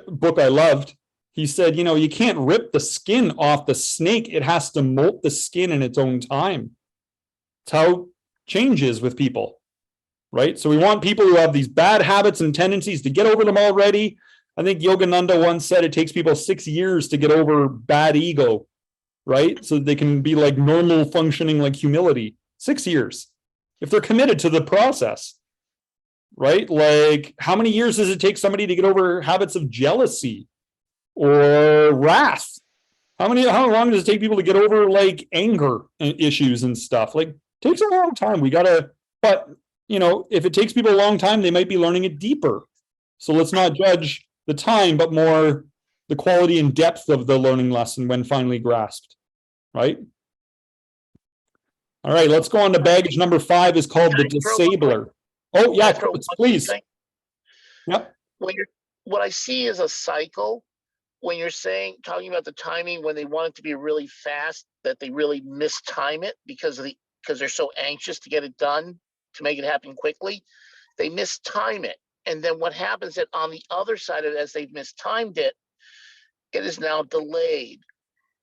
book I loved, he said, you can't rip the skin off the snake. It has to molt the skin in its own time. It's how change is with people, right? So we want people who have these bad habits and tendencies to get over them already. I think Yogananda once said it takes people 6 years to get over bad ego, right? So they can be like normal functioning, like humility. 6 years, if they're committed to the process, right? Like how many years does it take somebody to get over habits of jealousy or wrath? How long does it take people to get over like anger issues and stuff? Like takes a long time. But if it takes people a long time, they might be learning it deeper. So let's not judge the time, but more the quality and depth of the learning lesson when finally grasped, right? All right, let's go on to baggage number 5 is called the disabler. Oh yeah, please. Yep. What I see is a cycle when you're talking about the timing, when they want it to be really fast, that they really mistime it because they're so anxious to get it done, to make it happen quickly. They mistime it. And then what happens that on the other side of it, as they've mistimed it, it is now delayed.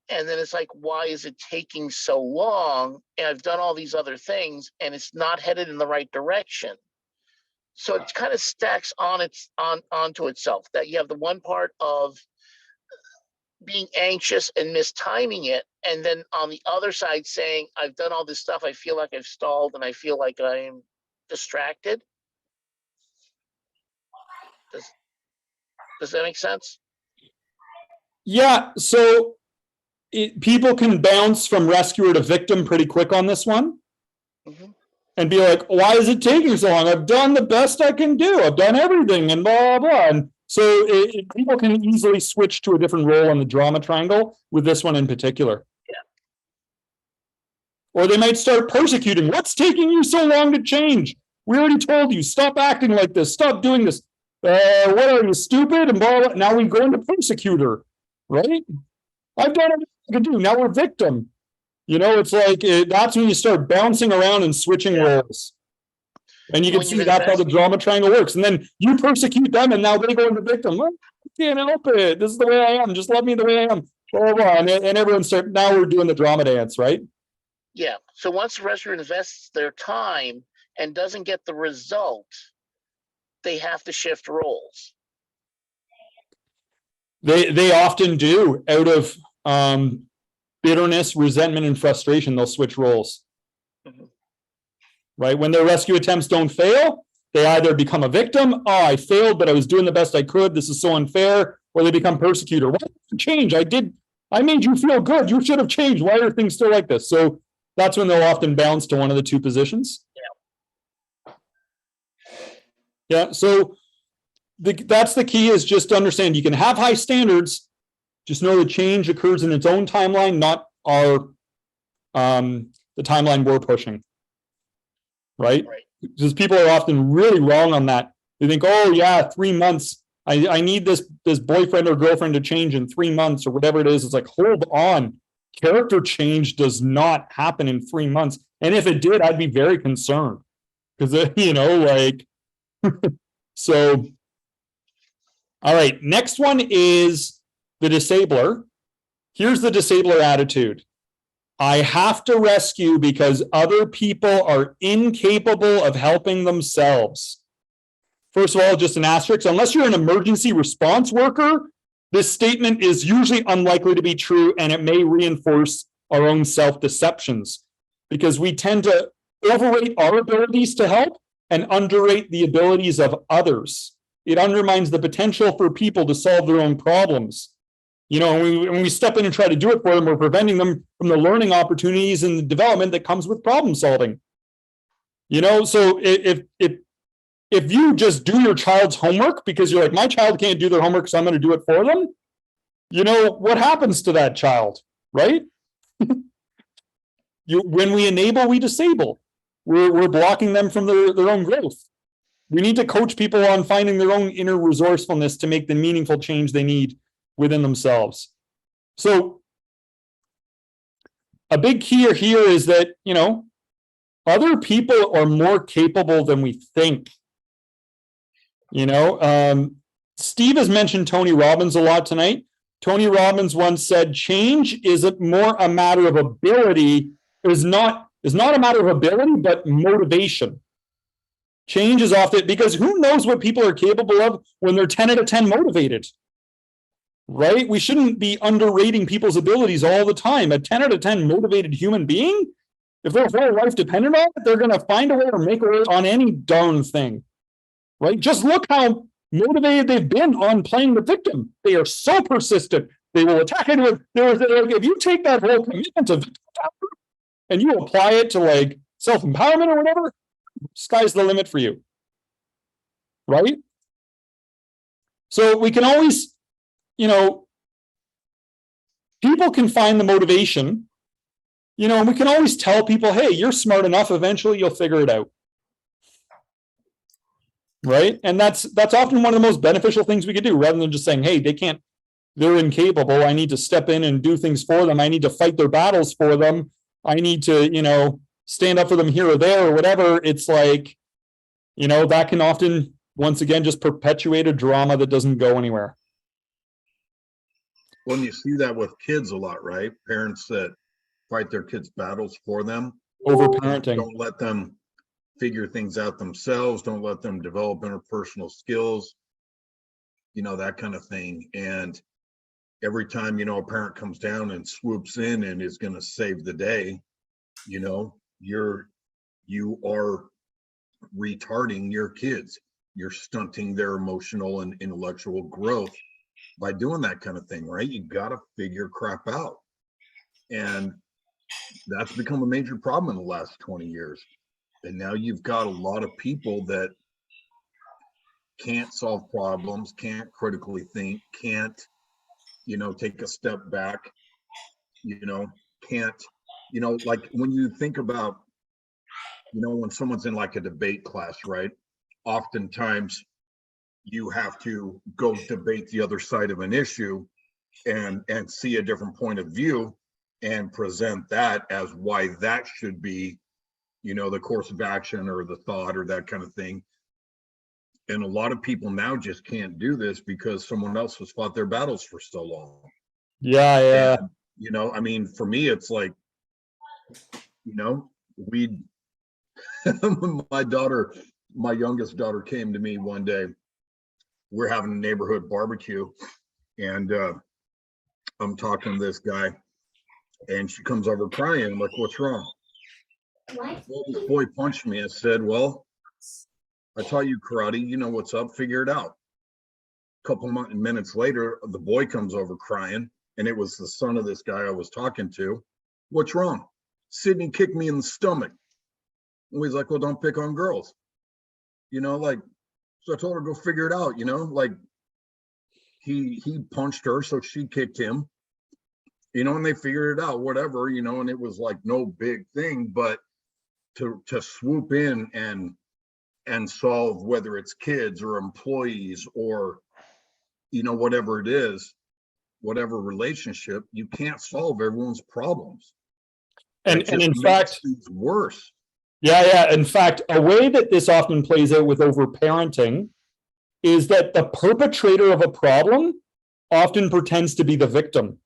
And then it's like, why is it taking so long? And I've done all these other things and it's not headed in the right direction. So it kind of stacks onto itself, that you have the one part of being anxious and mistiming it, and then on the other side saying, I've done all this stuff, I feel like I've stalled and I feel like I'm distracted. Does that make sense? Yeah, so people can bounce from rescuer to victim pretty quick on this one. Mhm. And be like, why is it taking so long? I've done the best I can do. I've done everything and blah, blah, blah. And so people can easily switch to a different role on the drama triangle with this one in particular. Yeah. Or they might start persecuting. What's taking you so long to change? We already told you, stop acting like this. Stop doing this. What are you, stupid? And blah, blah. Now we go into persecutor, right? I've done everything I can do. Now we're victim. You know, it's like that's when you start bouncing around and switching roles. And you can see that's how the drama triangle works. And then you persecute them, and now they go into victim. Well, I can't help it. This is the way I am. Just love me the way I am. Blah, blah, blah. And everyone start. Now we're doing the drama dance, right? Yeah. So once the rescuer invests their time and doesn't get the result, they have to shift roles. They often do out of bitterness, resentment, and frustration. They'll switch roles. Mhm. Right? When their rescue attempts don't fail, they either become a victim. Oh, I failed, but I was doing the best I could. This is so unfair. Or they become persecutor. Why did you change? I made you feel good. You should have changed. Why are things still like this? So that's when they'll often bounce to one of the two positions. Yeah. So that's the key, is just to understand you can have high standards. Just know the change occurs in its own timeline, not our the timeline we're pushing. Right? Because people are often really wrong on that. They think, oh yeah, 3 months. I need this boyfriend or girlfriend to change in 3 months or whatever it is. It's like, hold on. Character change does not happen in 3 months. And if it did, I'd be very concerned. Because, you know, like, so. All right, next one is the disabler. Here's the disabler attitude. I have to rescue because other people are incapable of helping themselves. First of all, just an asterisk, unless you're an emergency response worker, this statement is usually unlikely to be true, and it may reinforce our own self-deceptions, because we tend to overrate our abilities to help and underrate the abilities of others. It undermines the potential for people to solve their own problems. You know, when we step in and try to do it for them, we're preventing them from the learning opportunities and the development that comes with problem solving. You know, so if you just do your child's homework because you're like, my child can't do their homework, so I'm going to do it for them, you know, what happens to that child, right? When we enable, we disable. We're blocking them from their own growth. We need to coach people on finding their own inner resourcefulness to make the meaningful change they need within themselves. So a big key here is that, you know, other people are more capable than we think. You know, Steve has mentioned Tony Robbins a lot tonight. Tony Robbins once said, change is more a matter of ability, is not a matter of ability, but motivation. Change is often, because who knows what people are capable of when they're 10 out of 10 motivated, right? We shouldn't be underrating people's abilities all the time. A 10 out of 10 motivated human being, if their whole life depended on it, they're going to find a way or make a way on any darn thing, right? Just look how motivated they've been on playing the victim. They are so persistent. They will attack anyone. If you take that whole commitment to and you apply it to like self-empowerment or whatever, sky's the limit for you, right? So we can always, you know, people can find the motivation, you know, and we can always tell people, hey, you're smart enough, eventually you'll figure it out, right? And that's often one of the most beneficial things we could do, rather than just saying, hey, they're incapable, I need to step in and do things for them, I need to fight their battles for them, I need to, you know, stand up for them here or there or whatever. It's like, you know, that can often, once again, just perpetuate a drama that doesn't go anywhere. Well, you see that with kids a lot, right? Parents that fight their kids' battles for them. Overparenting. Don't let them figure things out themselves. Don't let them develop interpersonal skills, you know, that kind of thing. And every time, a parent comes down and swoops in and is going to save the day, you are retarding your kids. You're stunting their emotional and intellectual growth by doing that kind of thing, right? You got to figure crap out. And that's become a major problem in the last 20 years. And now you've got a lot of people that can't solve problems, can't critically think, can't, take a step back, can't, like when you think about, when someone's in like a debate class, right? Oftentimes you have to go debate the other side of an issue and see a different point of view and present that as why that should be, the course of action or the thought or that kind of thing. And a lot of people now just can't do this because someone else has fought their battles for so long. Yeah. And, for me, it's like, we my youngest daughter came to me one day. We're having a neighborhood barbecue, and I'm talking to this guy, and she comes over crying. I'm like, what's wrong? Well, this boy punched me. I said, well, I taught you karate. You know what's up. Figure it out. A couple minutes later, the boy comes over crying, and it was the son of this guy I was talking to. What's wrong? Sydney kicked me in the stomach. And he's like, well, don't pick on girls. So I told her, go figure it out, he punched her, so she kicked him, and they figured it out, whatever, and it was like no big thing. But to swoop in and solve, whether it's kids or employees or, whatever it is, whatever relationship, you can't solve everyone's problems. And in fact, it's worse. Yeah. In fact, a way that this often plays out with overparenting is that the perpetrator of a problem often pretends to be the victim.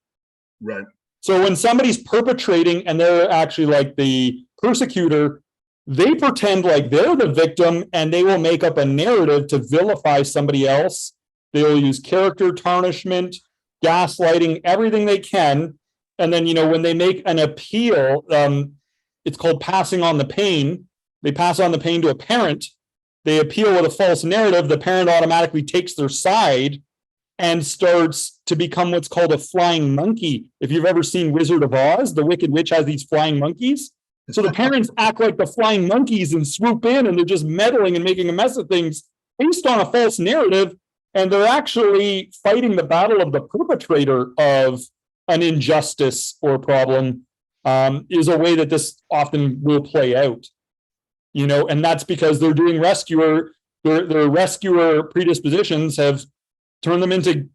Right. So when somebody's perpetrating and they're actually like the persecutor, they pretend like they're the victim and they will make up a narrative to vilify somebody else. They will use character tarnishment, gaslighting, everything they can. And then, when they make an appeal, it's called passing on the pain. They pass on the pain to a parent. They appeal with a false narrative. The parent automatically takes their side and starts to become what's called a flying monkey. If you've ever seen Wizard of Oz, the Wicked Witch has these flying monkeys. So the parents act like the flying monkeys and swoop in, and they're just meddling and making a mess of things based on a false narrative. And they're actually fighting the battle of the perpetrator of an injustice or problem. Is a way that this often will play out, and that's because they're doing their rescuer predispositions have turned them into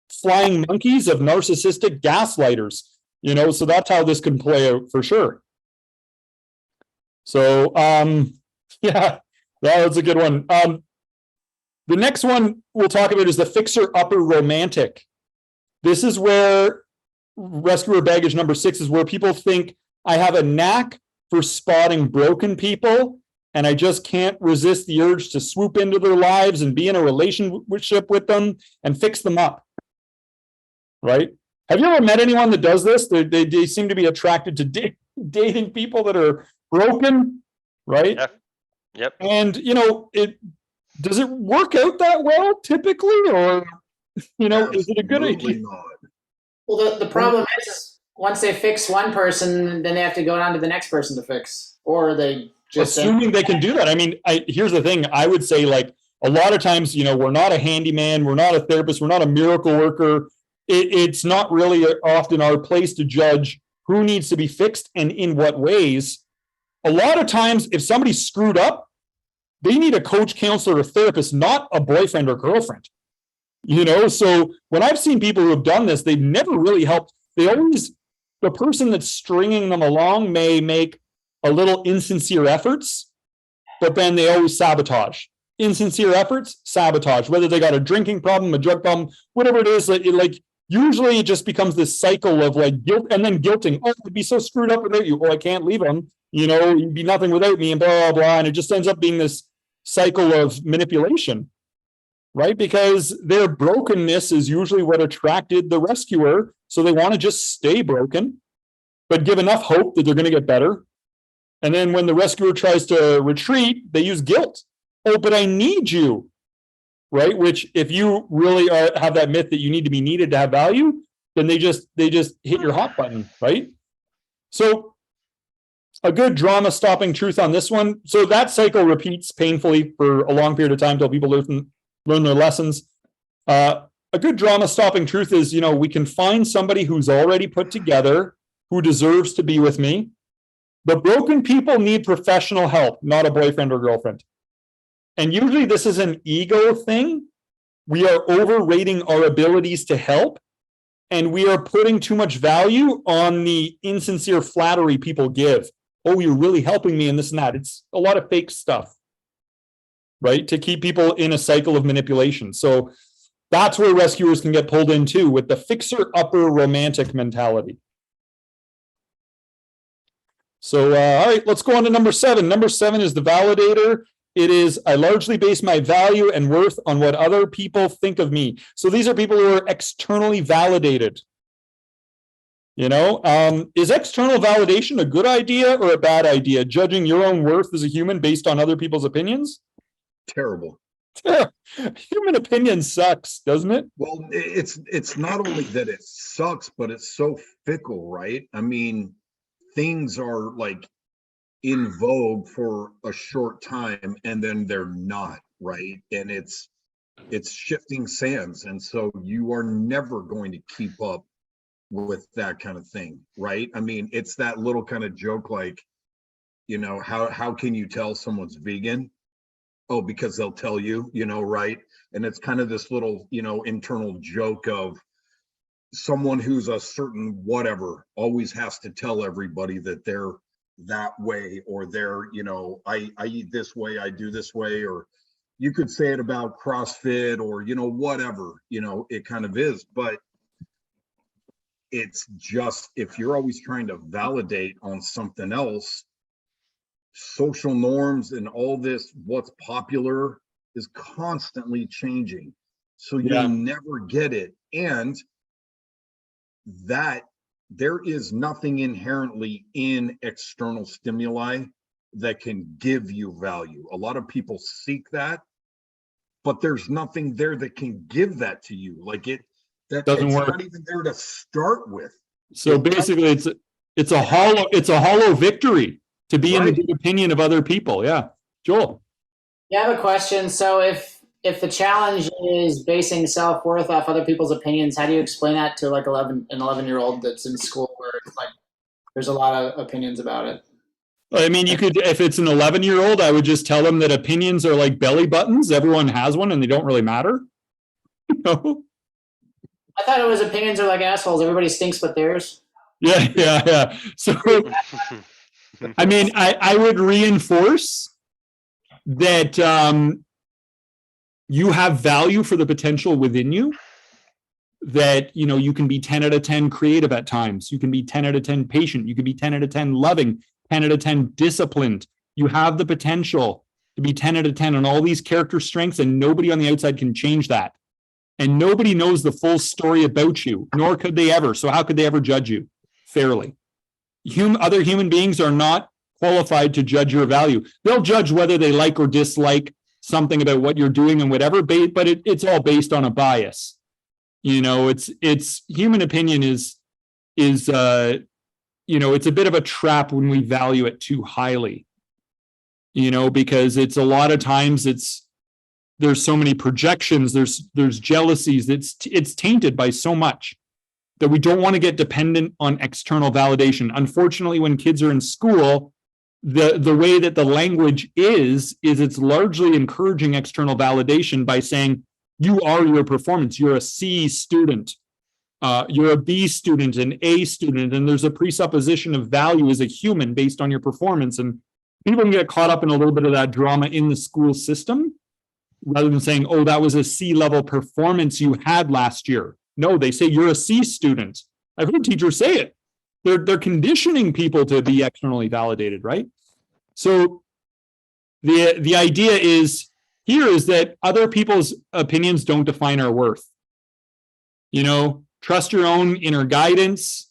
flying monkeys of narcissistic gaslighters, so that's how this can play out for sure. So, yeah, that was a good one. The next one we'll talk about is the fixer-upper romantic. This is where rescuer baggage number 6 is where people think I have a knack for spotting broken people and I just can't resist the urge to swoop into their lives and be in a relationship with them and fix them up. Right? Have you ever met anyone that does this? They seem to be attracted to dating people that are broken, right? Yep. And, does it work out that well typically, or, is it a good idea? Not. Well, the problem is once they fix one person, then they have to go on to the next person to fix, or they just assuming they can do that. Here's the thing. I would say, like, a lot of times, we're not a handyman, we're not a therapist, we're not a miracle worker. It's not really often our place to judge who needs to be fixed and in what ways. A lot of times, if somebody's screwed up, they need a coach, counselor, or therapist, not a boyfriend or girlfriend. So when I've seen people who have done this, they've never really helped. The person that's stringing them along may make a little insincere efforts, but then they always sabotage. Insincere efforts, sabotage, whether they got a drinking problem, a drug problem, whatever it is, usually it just becomes this cycle of like guilt and then guilting. Oh, I'd be so screwed up without you. Oh, I can't leave him. You'd be nothing without me, and blah, blah, blah. And it just ends up being this cycle of manipulation. right? Because their brokenness is usually what attracted the rescuer. So they want to just stay broken, but give enough hope that they're going to get better. And then when the rescuer tries to retreat, they use guilt. Oh, but I need you, right? Which if you really have that myth that you need to be needed to have value, then they just hit your hot button, right? So a good drama stopping truth on this one. So that cycle repeats painfully for a long period of time until people learn their lessons. A good drama stopping truth is, we can find somebody who's already put together, who deserves to be with me. But broken people need professional help, not a boyfriend or girlfriend. And usually this is an ego thing. We are overrating our abilities to help, and we are putting too much value on the insincere flattery people give. Oh, you're really helping me in this and that. It's a lot of fake stuff, right? To keep people in a cycle of manipulation. So that's where rescuers can get pulled into with the fixer-upper romantic mentality. So, all right, let's go on to number 7. Number 7 is the validator. It is, I largely base my value and worth on what other people think of me. So these are people who are externally validated. Is external validation a good idea or a bad idea? Judging your own worth as a human based on other people's opinions? Terrible. Human opinion sucks, doesn't it? Well, it's not only that it sucks, but it's so fickle, right? I mean, things are like in vogue for a short time and then they're not, right? And it's shifting sands. And so you are never going to keep up with that kind of thing, right? I mean, it's that little kind of joke like, how can you tell someone's vegan? Oh, because they'll tell you, right? And it's kind of this little, internal joke of someone who's a certain whatever always has to tell everybody that they're that way, or they're, I eat this way, I do this way, or you could say it about CrossFit or, whatever, it kind of is. But it's just, if you're always trying to validate on something else, social norms and all this, what's popular is constantly changing. So you never get it. And that there is nothing inherently in external stimuli that can give you value. A lot of people seek that, but there's nothing there that can give that to you. Like that doesn't work. Not even there to start with. So basically it's a hollow victory to be in the good opinion of other people. Yeah. Joel. Yeah, I have a question. So if the challenge is basing self-worth off other people's opinions, how do you explain that to like an 11-year-old that's in school where it's like there's a lot of opinions about it? I mean, you could, if it's an 11-year-old, I would just tell them that opinions are like belly buttons. Everyone has one and they don't really matter. I thought it was opinions are like assholes. Everybody stinks but theirs. Yeah. So, I mean, I would reinforce that you have value for the potential within you, that, you can be 10 out of 10 creative at times. You can be 10 out of 10 patient. You can be 10 out of 10 loving, 10 out of 10 disciplined. You have the potential to be 10 out of 10 on all these character strengths, and nobody on the outside can change that. And nobody knows the full story about you, nor could they ever. So how could they ever judge you fairly? Other human beings are not qualified to judge your value. They'll judge whether they like or dislike something about what you're doing and whatever, but it's all based on a bias. It's human opinion is it's a bit of a trap when we value it too highly, because it's a lot of times there's so many projections, there's jealousies, it's tainted by so much that we don't want to get dependent on external validation. Unfortunately, when kids are in school, the way that the language is it's largely encouraging external validation by saying, you are your performance. You're a C student. You're a B student, an A student, and there's a presupposition of value as a human based on your performance. And people can get caught up in a little bit of that drama in the school system, rather than saying, oh, that was a C-level performance you had last year. No, they say you're a C student. I've heard teachers say it. They're conditioning people to be externally validated, right? So the idea is here is that other people's opinions don't define our worth. You know, trust your own inner guidance.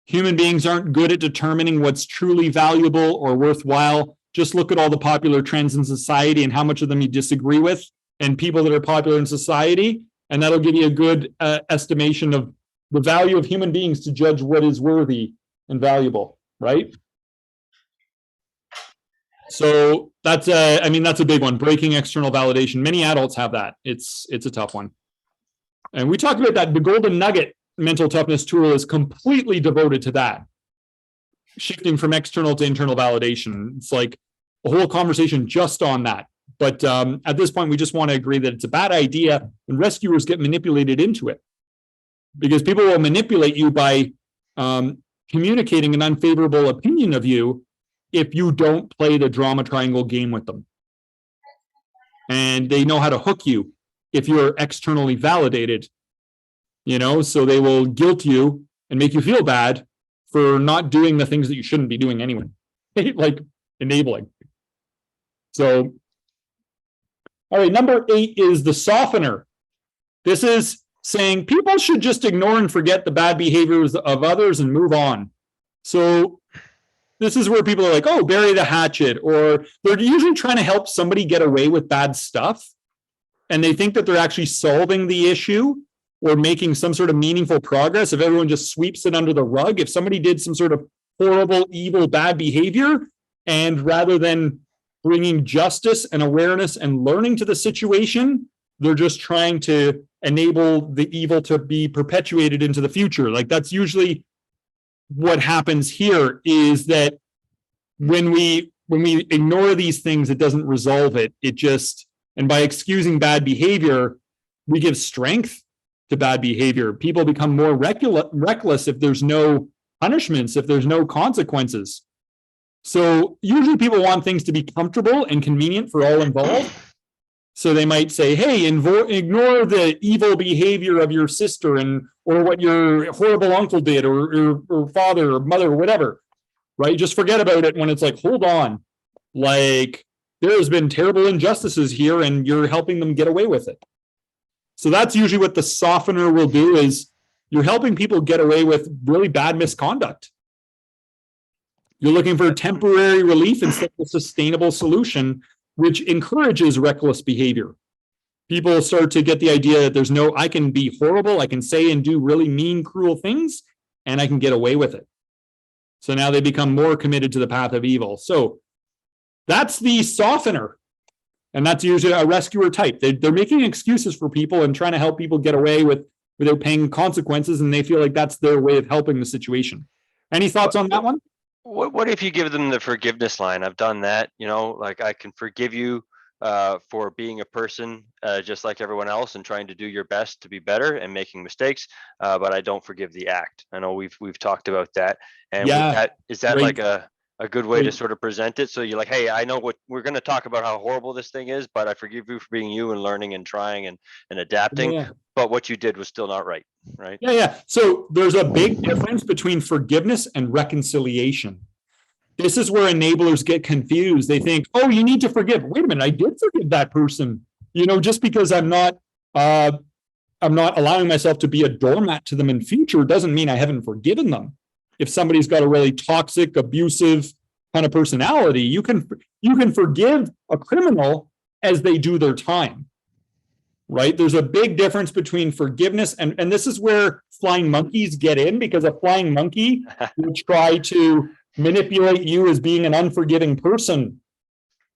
Human beings aren't good at determining what's truly valuable or worthwhile. Just look at all the popular trends in society and how much of them you disagree with, and people that are popular in society, and that'll give you a good estimation of the value of human beings to judge what is worthy and valuable, right? So that's that's a big one. Breaking external validation. Many adults have that. It's a tough one. And we talked about that. The golden nugget mental toughness tool is completely devoted to that. Shifting from external to internal validation. It's like a whole conversation just on that. But at this point, we just want to agree that it's a bad idea and rescuers get manipulated into it. Because people will manipulate you by communicating an unfavorable opinion of you if you don't play the drama triangle game with them. And they know how to hook you if you're externally validated, you know, so they will guilt you and make you feel bad for not doing the things that you shouldn't be doing anyway, like enabling. So, all right, number 8 is the softener. This is saying people should just ignore and forget the bad behaviors of others and move on. So this is where people are like, oh, bury the hatchet, or they're usually trying to help somebody get away with bad stuff. And they think that they're actually solving the issue or making some sort of meaningful progress if everyone just sweeps it under the rug. If somebody did some sort of horrible, evil, bad behavior, and rather than bringing justice and awareness and learning to the situation, they're just trying to enable the evil to be perpetuated into the future. Like that's usually what happens here, is that when we ignore these things, it doesn't resolve it. It just, and by excusing bad behavior, we give strength to bad behavior. People become more reckless if there's no punishments, if there's no consequences. So usually people want things to be comfortable and convenient for all involved. So they might say, hey, ignore the evil behavior of your sister or what your horrible uncle did or father or mother or whatever, right? Just forget about it when it's like, hold on, like there's been terrible injustices here and you're helping them get away with it. So that's usually what the softener will do, is you're helping people get away with really bad misconduct. You're looking for temporary relief instead of a sustainable solution, which encourages reckless behavior. People start to get the idea that there's no, I can be horrible, I can say and do really mean, cruel things, and I can get away with it. So now they become more committed to the path of evil. So that's the softener. And that's usually a rescuer type. They're making excuses for people and trying to help people get away without paying consequences, and they feel like that's their way of helping the situation. Any thoughts on that one? What if you give them the forgiveness line? I've done that, you know, like I can forgive you for being a person just like everyone else and trying to do your best to be better and making mistakes, but I don't forgive the act. I know we've talked about that. And Yeah, is that great. like a good way to Great. sort of present it? So you're like, hey, I know what we're going to talk about, how horrible this thing is, but I forgive you for being you and learning and trying and adapting. Yeah. But what you did was still not right, right? Yeah. So there's a big difference between forgiveness and reconciliation. This is where enablers get confused. They think, oh, you need to forgive. Wait a minute, I did forgive that person. You know, just because I'm not allowing myself to be a doormat to them in future doesn't mean I haven't forgiven them. If somebody's got a really toxic, abusive kind of personality, you can forgive a criminal as they do their time. Right? There's a big difference between forgiveness and this is where flying monkeys get in, because a flying monkey will try to manipulate you as being an unforgiving person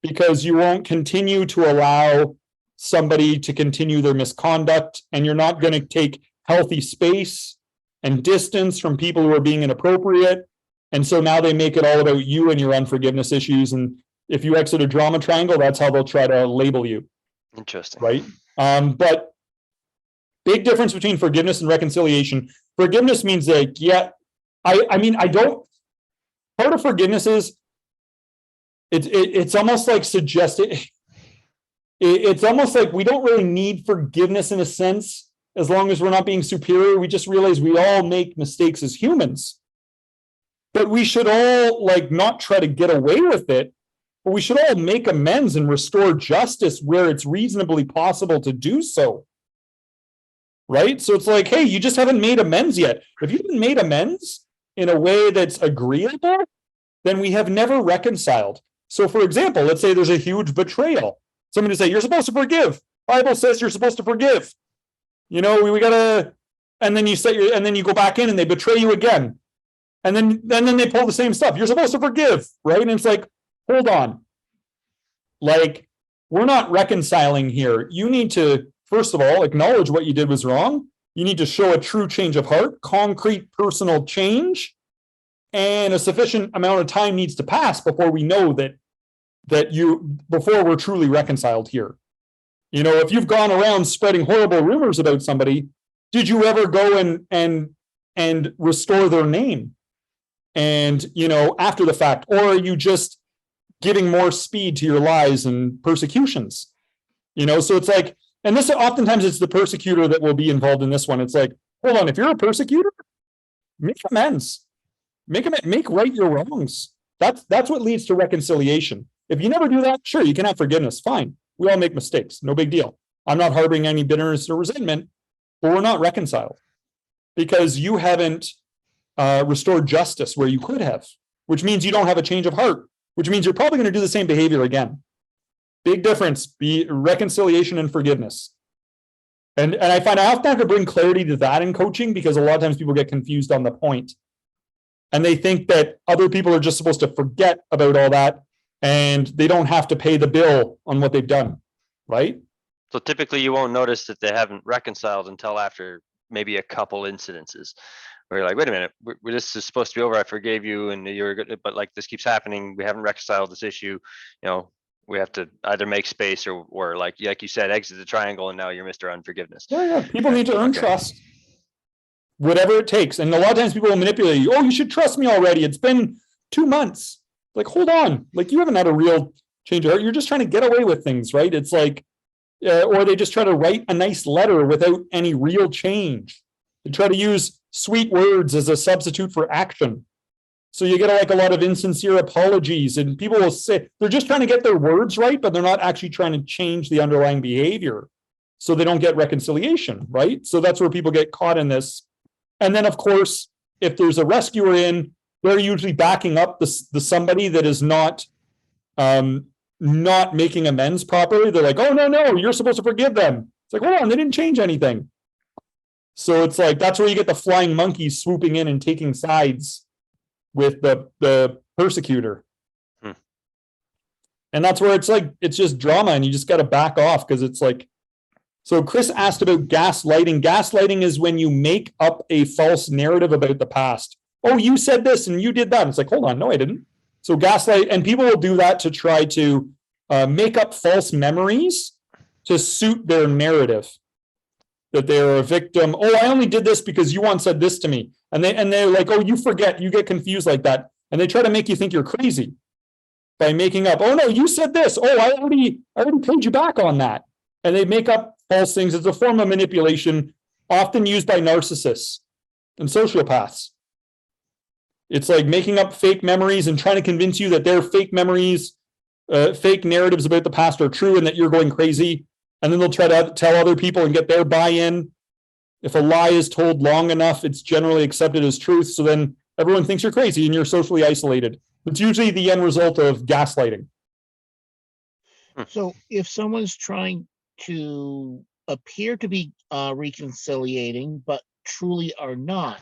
because you won't continue to allow somebody to continue their misconduct, and you're not going to take healthy space and distance from people who are being inappropriate. And so now they make it all about you and your unforgiveness issues. And if you exit a drama triangle, that's how they'll try to label you. Interesting. Right? But big difference between forgiveness and reconciliation. Forgiveness means like, yeah, I don't, part of forgiveness is it's almost like suggested. It's almost like we don't really need forgiveness in a sense, as long as we're not being superior. We just realize we all make mistakes as humans, but we should all like not try to get away with it. but we should all make amends and restore justice where it's reasonably possible to do so. Right? So it's like, hey, you just haven't made amends yet. If you haven't made amends in a way that's agreeable, then we have never reconciled. So for example, let's say there's a huge betrayal. Somebody say, you're supposed to forgive. Bible says you're supposed to forgive. You know, we gotta, and then you say, and then you go back in and they betray you again. And then they pull the same stuff. You're supposed to forgive, right? And it's like, hold on. Like, we're not reconciling here. You need to, first of all, acknowledge what you did was wrong. You need to show a true change of heart, concrete personal change, and a sufficient amount of time needs to pass before we know before we're truly reconciled here. You know, if you've gone around spreading horrible rumors about somebody, did you ever go and restore their name? And, you know, after the fact, or are you just giving more speed to your lies and persecutions? You know, so it's like, and this oftentimes it's the persecutor that will be involved in this one. It's like, hold on, if you're a persecutor, make amends, make right your wrongs. That's what leads to reconciliation. If you never do that, sure, you can have forgiveness. Fine. We all make mistakes. No big deal. I'm not harboring any bitterness or resentment, but we're not reconciled because you haven't restored justice where you could have, which means you don't have a change of heart, which means you're probably going to do the same behavior again. Big difference, be reconciliation and forgiveness. And I find I often have to bring clarity to that in coaching because a lot of times people get confused on the point. And they think that other people are just supposed to forget about all that and they don't have to pay the bill on what they've done, right? So typically you won't notice that they haven't reconciled until after maybe a couple incidences where you're like, wait a minute, this is supposed to be over. I forgave you and you're good, but like this keeps happening. We haven't reconciled this issue. You know, we have to either make space or like you said, exit the triangle and now you're Mr. Unforgiveness. Yeah. People need to earn trust. Whatever it takes. And a lot of times people will manipulate you. Oh, you should trust me already. It's been 2 months. Like, hold on. Like, you haven't had a real change of heart. You're just trying to get away with things, right? It's like, or they just try to write a nice letter without any real change. They try to use sweet words as a substitute for action. So you get like a lot of insincere apologies and people will say, they're just trying to get their words right, but they're not actually trying to change the underlying behavior. So they don't get reconciliation, right? So that's where people get caught in this. And then, of course, if there's a rescuer in, they're usually backing up the somebody that is not making amends properly. They're like, oh, no, you're supposed to forgive them. It's like, hold on, they didn't change anything. So it's like, that's where you get the flying monkeys swooping in and taking sides with the persecutor. And that's where it's like, it's just drama and you just got to back off because it's like, so Chris asked about gaslighting. Gaslighting is when you make up a false narrative about the past. Oh, you said this and you did that. It's like, hold on, no, I didn't. So gaslight, and people will do that to try to make up false memories to suit their narrative that they're a victim. Oh, I only did this because you once said this to me. And they're like, oh, you forget, you get confused like that. And they try to make you think you're crazy by making up, oh no, you said this. Oh, I already paid you back on that. And they make up false things. It's a form of manipulation often used by narcissists and sociopaths. It's like making up fake memories and trying to convince you that their fake memories, fake narratives about the past are true and that you're going crazy. And then they'll try to tell other people and get their buy-in. If a lie is told long enough, it's generally accepted as truth. So then everyone thinks you're crazy and you're socially isolated. It's usually the end result of gaslighting. So if someone's trying to appear to be reconciliating, but truly are not,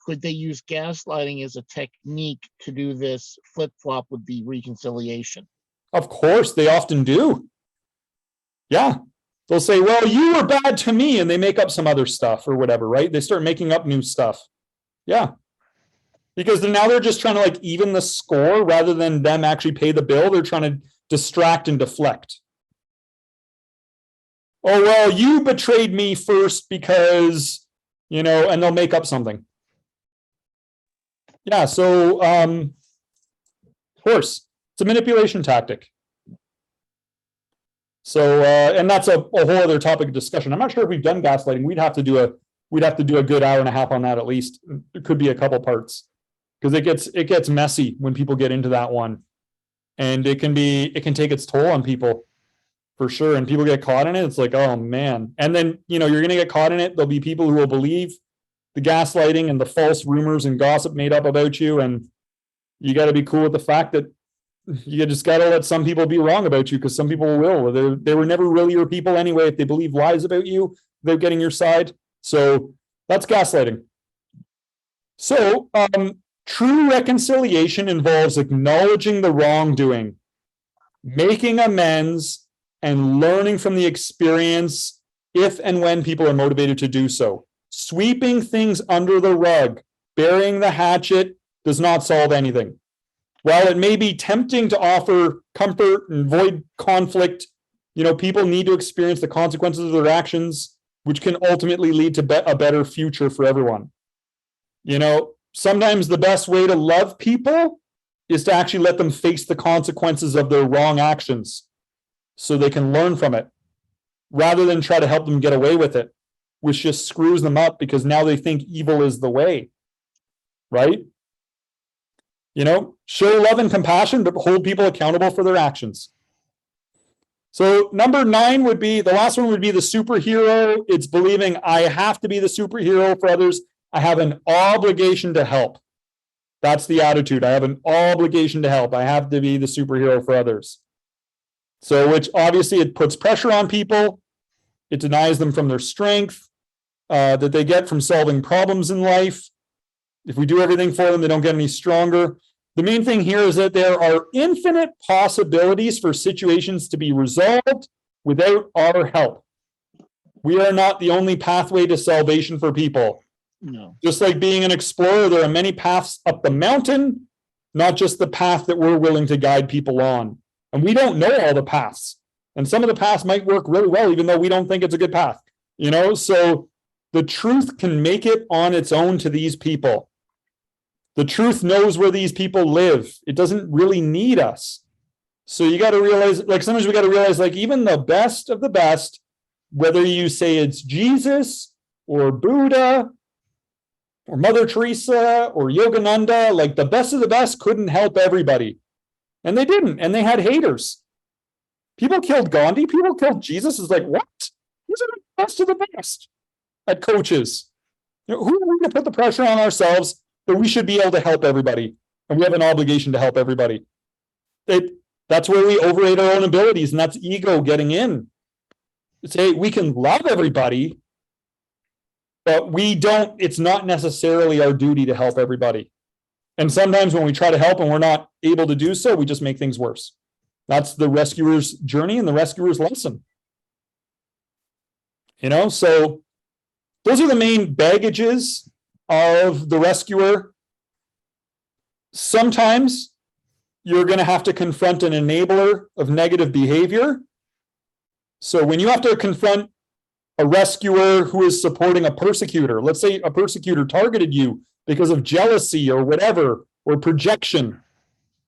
could they use gaslighting as a technique to do this flip-flop with the reconciliation? Of course, they often do. Yeah. They'll say, well, you were bad to me, and they make up some other stuff or whatever, right? They start making up new stuff. Yeah. Because now they're just trying to like even the score rather than them actually pay the bill. They're trying to distract and deflect. Oh, well, you betrayed me first because, and they'll make up something. Yeah, so, of course, it's a manipulation tactic. So, and that's a whole other topic of discussion. I'm not sure if we've done gaslighting. We'd have to do a good hour and a half on that at least. It could be a couple parts because it gets messy when people get into that one. And it can take its toll on people for sure. And people get caught in it. It's like, oh man. And then, you're going to get caught in it. There'll be people who will believe the gaslighting and the false rumors and gossip made up about you. And you got to be cool with the fact that you just got to let some people be wrong about you, because some people will. They were never really your people anyway if they believe lies about you without getting your side. So that's gaslighting. So true reconciliation involves acknowledging the wrongdoing, making amends, and learning from the experience if and when people are motivated to do so. Sweeping things under the rug, burying the hatchet does not solve anything. While it may be tempting to offer comfort and avoid conflict, people need to experience the consequences of their actions, which can ultimately lead to a better future for everyone. Sometimes the best way to love people is to actually let them face the consequences of their wrong actions so they can learn from it, rather than try to help them get away with it, which just screws them up because now they think evil is the way, right? Show love and compassion, but hold people accountable for their actions. So number 9 would be, the last one would be the superhero. It's believing I have to be the superhero for others. I have an obligation to help. That's the attitude. I have an obligation to help. I have to be the superhero for others. So, which obviously it puts pressure on people. It denies them from their strength that they get from solving problems in life. If we do everything for them, they don't get any stronger. The main thing here is that there are infinite possibilities for situations to be resolved without our help. We are not the only pathway to salvation for people. No. Just like being an explorer, there are many paths up the mountain, not just the path that we're willing to guide people on. And we don't know all the paths. And some of the paths might work really well, even though we don't think it's a good path. So the truth can make it on its own to these people. The truth knows where these people live. It doesn't really need us. So you got to realize, sometimes we got to realize, even the best of the best, whether you say it's Jesus or Buddha or Mother Teresa or Yogananda, the best of the best couldn't help everybody. And they didn't. And they had haters. People killed Gandhi. People killed Jesus. It's like, what? These are the best of the best at coaches. Who are we going to put the pressure on ourselves that we should be able to help everybody? And we have an obligation to help everybody. That's where we overrate our own abilities, and that's ego getting in. Say we can love everybody, but it's not necessarily our duty to help everybody. And sometimes when we try to help and we're not able to do so, we just make things worse. That's the rescuer's journey and the rescuer's lesson. So those are the main baggages of the rescuer. Sometimes you're going to have to confront an enabler of negative behavior. So when you have to confront a rescuer who is supporting a persecutor, let's say a persecutor targeted you because of jealousy or whatever, or projection,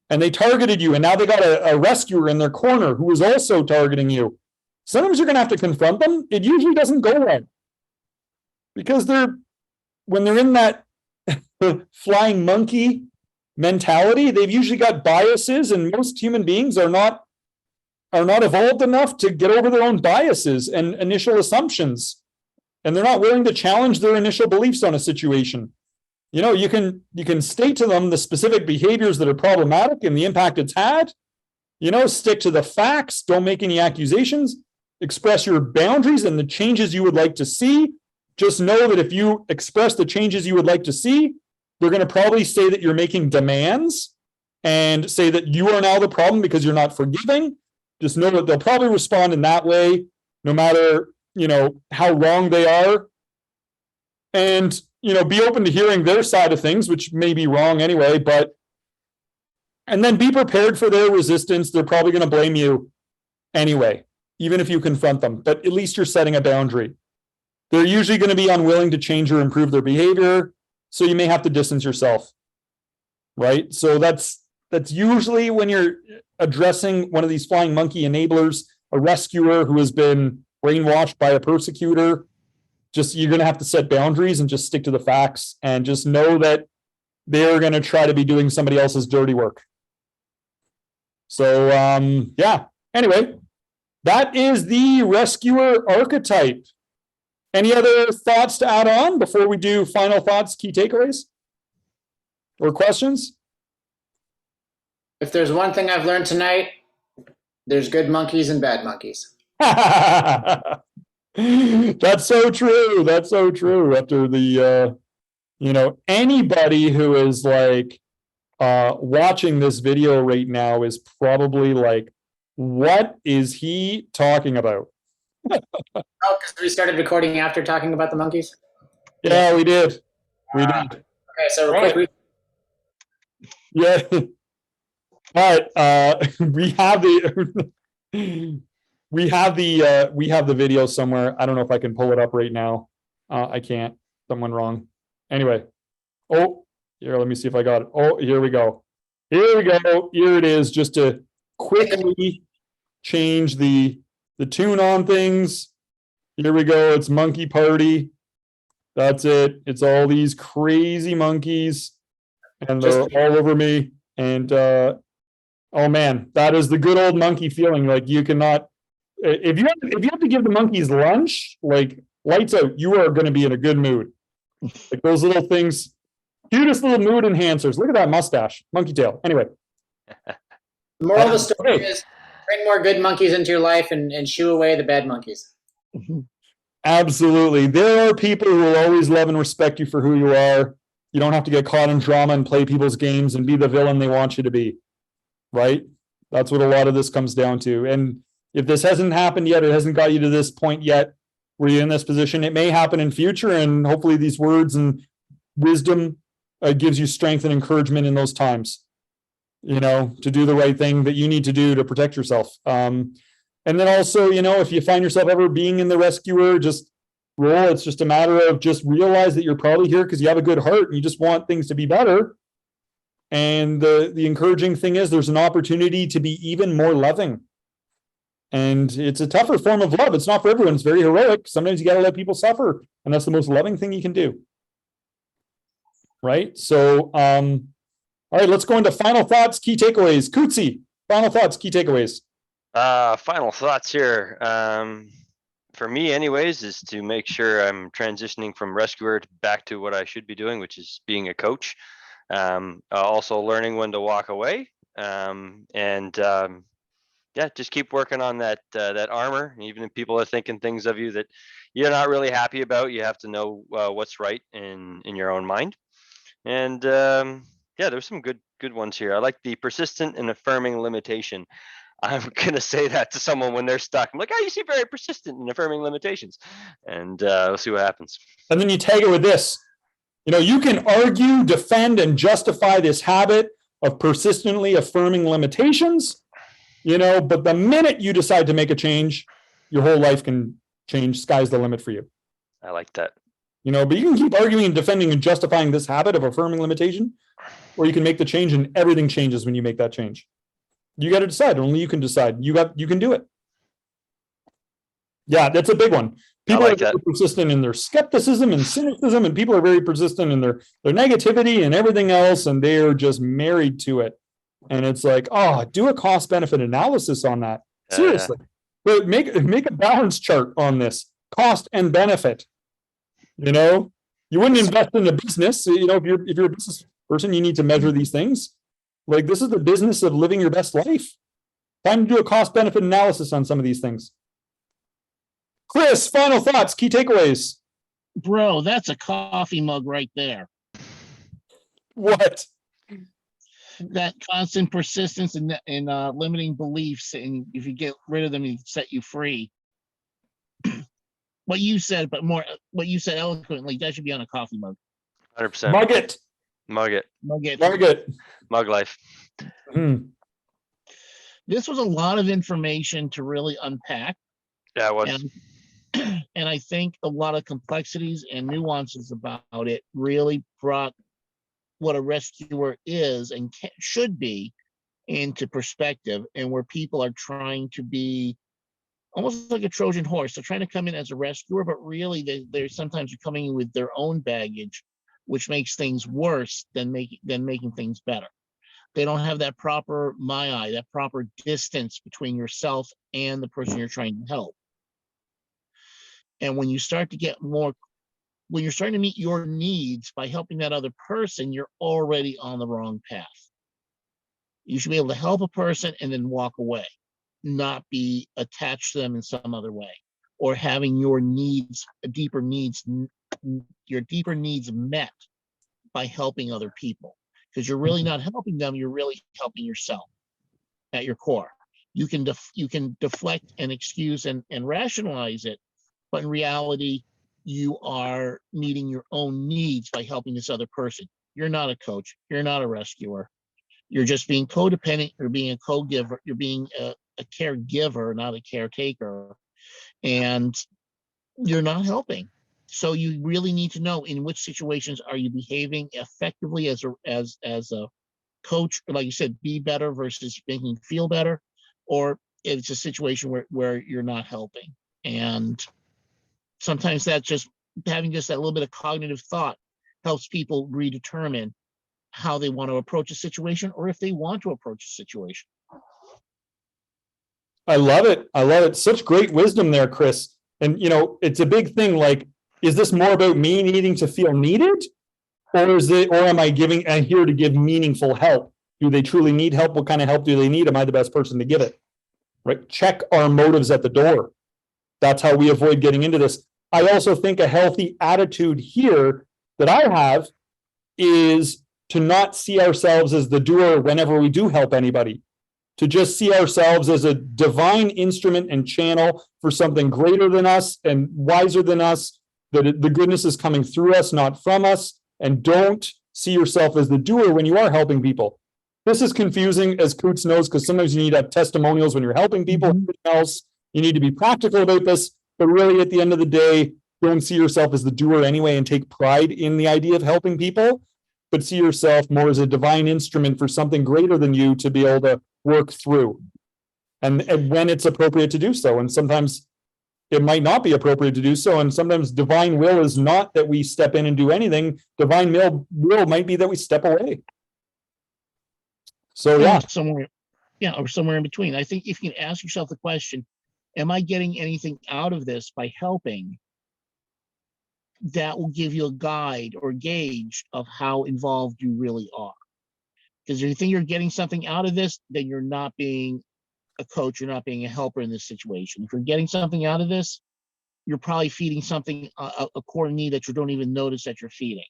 and they targeted you, and now they got a rescuer in their corner who is also targeting you. Sometimes you're going to have to confront them. It usually doesn't go well, because when they're in that flying monkey mentality, they've usually got biases, and most human beings are not evolved enough to get over their own biases and initial assumptions, and they're not willing to challenge their initial beliefs on a situation. You can state to them the specific behaviors that are problematic and the impact it's had. Stick to the facts. Don't make any accusations. Express your boundaries and the changes you would like to see. Just know that if you express the changes you would like to see, they're going to probably say that you're making demands and say that you are now the problem because you're not forgiving. Just know that they'll probably respond in that way, no matter, how wrong they are. And, be open to hearing their side of things, which may be wrong anyway, and then be prepared for their resistance. They're probably going to blame you anyway, even if you confront them, but at least you're setting a boundary. They're usually going to be unwilling to change or improve their behavior, so you may have to distance yourself, right? So that's usually when you're addressing one of these flying monkey enablers, a rescuer who has been brainwashed by a persecutor. You're going to have to set boundaries and just stick to the facts, and just know that they're going to try to be doing somebody else's dirty work. So, yeah, anyway, that is the rescuer archetype. Any other thoughts to add on before we do final thoughts, key takeaways? Or questions? If there's one thing I've learned tonight, there's good monkeys and bad monkeys. That's so true. That's so true. After the, anybody who is like watching this video right now is probably like, what is he talking about? Oh, because we started recording after talking about the monkeys? Yeah, we did. We did. Okay, so All quick. Yeah. All right. We have the we have the video somewhere. I don't know if I can pull it up right now. I can't. Someone wrong. Anyway. Oh, here, let me see if I got it. Oh, here we go. Here we go. Here it is. Just to quickly change the tune on things. Here we go. It's Monkey Party. That's it. It's all these crazy monkeys, and they're all over me. And oh man, that is the good old monkey feeling. Like you cannot, if you have to give the monkeys lunch, like lights out, you are going to be in a good mood. Like those little things, cutest little mood enhancers. Look at that mustache, monkey tail. Anyway, The moral of the story is bring more good monkeys into your life and shoo away the bad monkeys. Absolutely. There are people who will always love and respect you for who you are. You don't have to get caught in drama and play people's games and be the villain they want you to be. Right? That's what a lot of this comes down to. And if this hasn't happened yet, it hasn't got you to this point yet where you're in this position, it may happen in future. And hopefully these words and wisdom gives you strength and encouragement in those times, to do the right thing that you need to do to protect yourself. And then also, if you find yourself ever being in the rescuer, just roll. It's just a matter of just realize that you're probably here because you have a good heart and you just want things to be better. And the encouraging thing is there's an opportunity to be even more loving. And it's a tougher form of love. It's not for everyone. It's very heroic. Sometimes you got to let people suffer. And that's the most loving thing you can do. Right? So, all right, let's go into final thoughts, key takeaways. Cootsie, final thoughts, key takeaways. Final thoughts here. For me anyways, is to make sure I'm transitioning from rescuer back to what I should be doing, which is being a coach. Also learning when to walk away. Yeah, just keep working on that armor. Even if people are thinking things of you that you're not really happy about, you have to know what's right in your own mind. And yeah, there's some good ones here. I like the persistent and affirming limitation. I'm gonna say that to someone when they're stuck. I'm like, oh, you seem very persistent in affirming limitations, and we'll see what happens. And then you tag it with this. You can argue, defend, and justify this habit of persistently affirming limitations, but the minute you decide to make a change, your whole life can change. Sky's the limit for you. I like that. But you can keep arguing and defending and justifying this habit of affirming limitation, or you can make the change and everything changes when you make that change. You got to decide. Only you can decide. You can do it. Yeah, that's a big one. People are very persistent in their skepticism and cynicism, and people are very persistent in their negativity and everything else, and they're just married to it. And it's like, oh, do a cost-benefit analysis on that. Seriously. But make a balance chart on this. Cost and benefit. You wouldn't invest in a business. If you're a business person, you need to measure these things. Like, this is the business of living your best life. Time to do a cost-benefit analysis on some of these things. Chris, final thoughts, key takeaways. Bro, that's a coffee mug right there. What? That constant persistence in limiting beliefs, and if you get rid of them, you set you free. What you said, but more what you said eloquently, that should be on a coffee mug. 100%. Mug it. Mug it. Mug it. Mug it. Mug life. This was a lot of information to really unpack. Yeah, it was. And I think a lot of complexities and nuances about it really brought what a rescuer is and should be into perspective, and where people are trying to be almost like a Trojan horse. They're trying to come in as a rescuer, but really they're sometimes coming in with their own baggage, which makes things worse than making things better. They don't have that proper that proper distance between yourself and the person you're trying to help. And when you start to get more, when you're starting to meet your needs by helping that other person, you're already on the wrong path. You should be able to help a person and then walk away, not be attached to them in some other way, or having your needs, your deeper needs met by helping other people. Because you're really not helping them, you're really helping yourself at your core. You can deflect and excuse and rationalize it, but in reality, you are meeting your own needs by helping this other person. You're not a coach, you're not a rescuer. You're just being codependent, you're being a co-giver, you're being a caregiver, not a caretaker, and you're not helping. So you really need to know in which situations are you behaving effectively as a coach, or like you said, be better versus making feel better, or it's a situation where you're not helping. And sometimes that's just having just that little bit of cognitive thought helps people redetermine how they want to approach a situation, or if they want to approach a situation. I love it. I love it. Such great wisdom there, Chris. And, you know, it's a big thing. Like, is this more about me needing to feel needed? Or am I here to give meaningful help? Do they truly need help? What kind of help do they need? Am I the best person to give it? Right? Check our motives at the door. That's how we avoid getting into this. I also think a healthy attitude here that I have is to not see ourselves as the doer whenever we do help anybody, to just see ourselves as a divine instrument and channel for something greater than us and wiser than us, that the goodness is coming through us, not from us. And don't see yourself as the doer when you are helping people. This is confusing, as Coots knows, because sometimes you need to have testimonials when you're helping people. And everything else, you need to be practical about this. But really, at the end of the day, don't see yourself as the doer anyway and take pride in the idea of helping people, but see yourself more as a divine instrument for something greater than you to be able to work through. And when it's appropriate to do so. And sometimes it might not be appropriate to do so. And sometimes divine will is not that we step in and do anything. Divine will might be that we step away. So yeah. Or somewhere in between. I think if you can ask yourself the question, am I getting anything out of this by helping? That will give you a guide or gauge of how involved you really are. Because if you think you're getting something out of this, then you're not being a coach, you're not being a helper in this situation. If you're getting something out of this, you're probably feeding something, a core need that you don't even notice that you're feeding.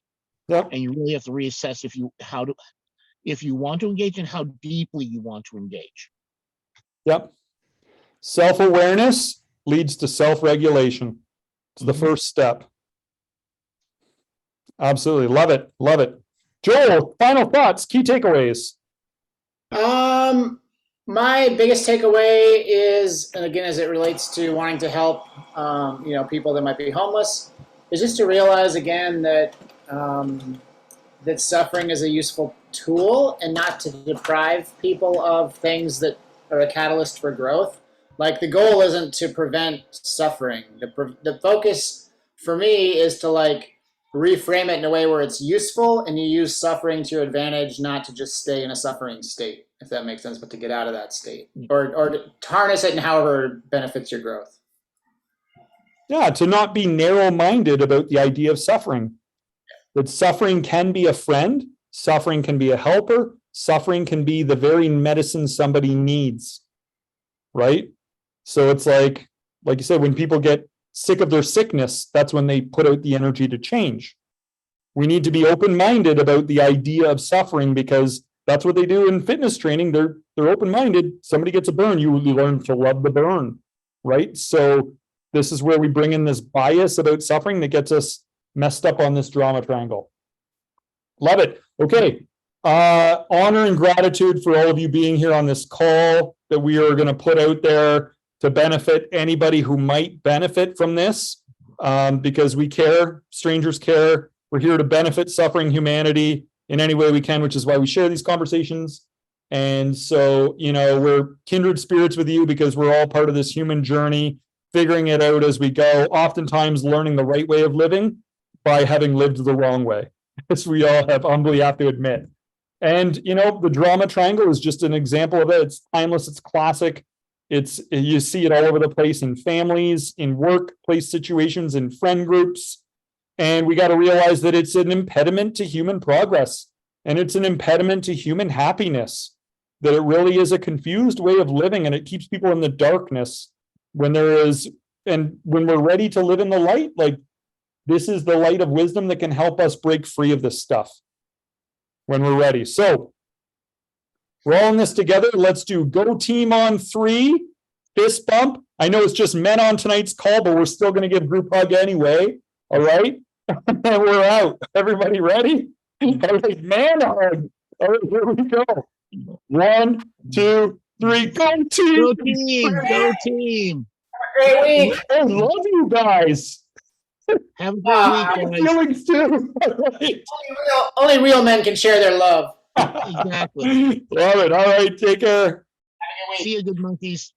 Yep. And you really have to reassess if you want to engage and how deeply you want to engage. Yep. Self-awareness leads to self-regulation. It's the first step. Absolutely. Love it. Love it. Joel, final thoughts, key takeaways. My biggest takeaway is, and again, as it relates to wanting to help, people that might be homeless, is just to realize again that that suffering is a useful tool, and not to deprive people of things that are a catalyst for growth. Like, the goal isn't to prevent suffering. The focus for me is to reframe it in a way where it's useful, and you use suffering to your advantage, not to just stay in a suffering state, if that makes sense, but to get out of that state, or to harness it in however it benefits your growth. Yeah, to not be narrow-minded about the idea of suffering. That suffering can be a friend, suffering can be a helper, suffering can be the very medicine somebody needs, right? So it's like you said, when people get sick of their sickness, that's when they put out the energy to change. We need to be open-minded about the idea of suffering, because that's what they do in fitness training. They're open-minded. Somebody gets a burn, you learn to love the burn, right? So this is where we bring in this bias about suffering that gets us messed up on this drama triangle. Love it. Okay. Honor and gratitude for all of you being here on this call that we are going to put out there to benefit anybody who might benefit from this, because we care, strangers care. We're here to benefit suffering humanity in any way we can, which is why we share these conversations. And so, we're kindred spirits with you because we're all part of this human journey, figuring it out as we go, oftentimes learning the right way of living by having lived the wrong way, as we all humbly have to admit. And, you know, the drama triangle is just an example of it. It's timeless. It's classic. You see it all over the place in families, in workplace situations, in friend groups. And we got to realize that it's an impediment to human progress, and it's an impediment to human happiness, that it really is a confused way of living, and it keeps people in the darkness when when we're ready to live in the light, like this is the light of wisdom that can help us break free of this stuff when we're ready. So we're all in this together. Let's do go team on 3, fist bump. I know it's just men on tonight's call, but we're still going to give group hug anyway. All right. We're out. Everybody ready? All right, man hug. All right, here we go. 1, 2, 3, go team. Go team, go team. Great week. I love you guys. Have a great My week, guys. feelings too. All right. Only real men can share their love. Exactly. Love it. All right, take care. See you, good monkeys.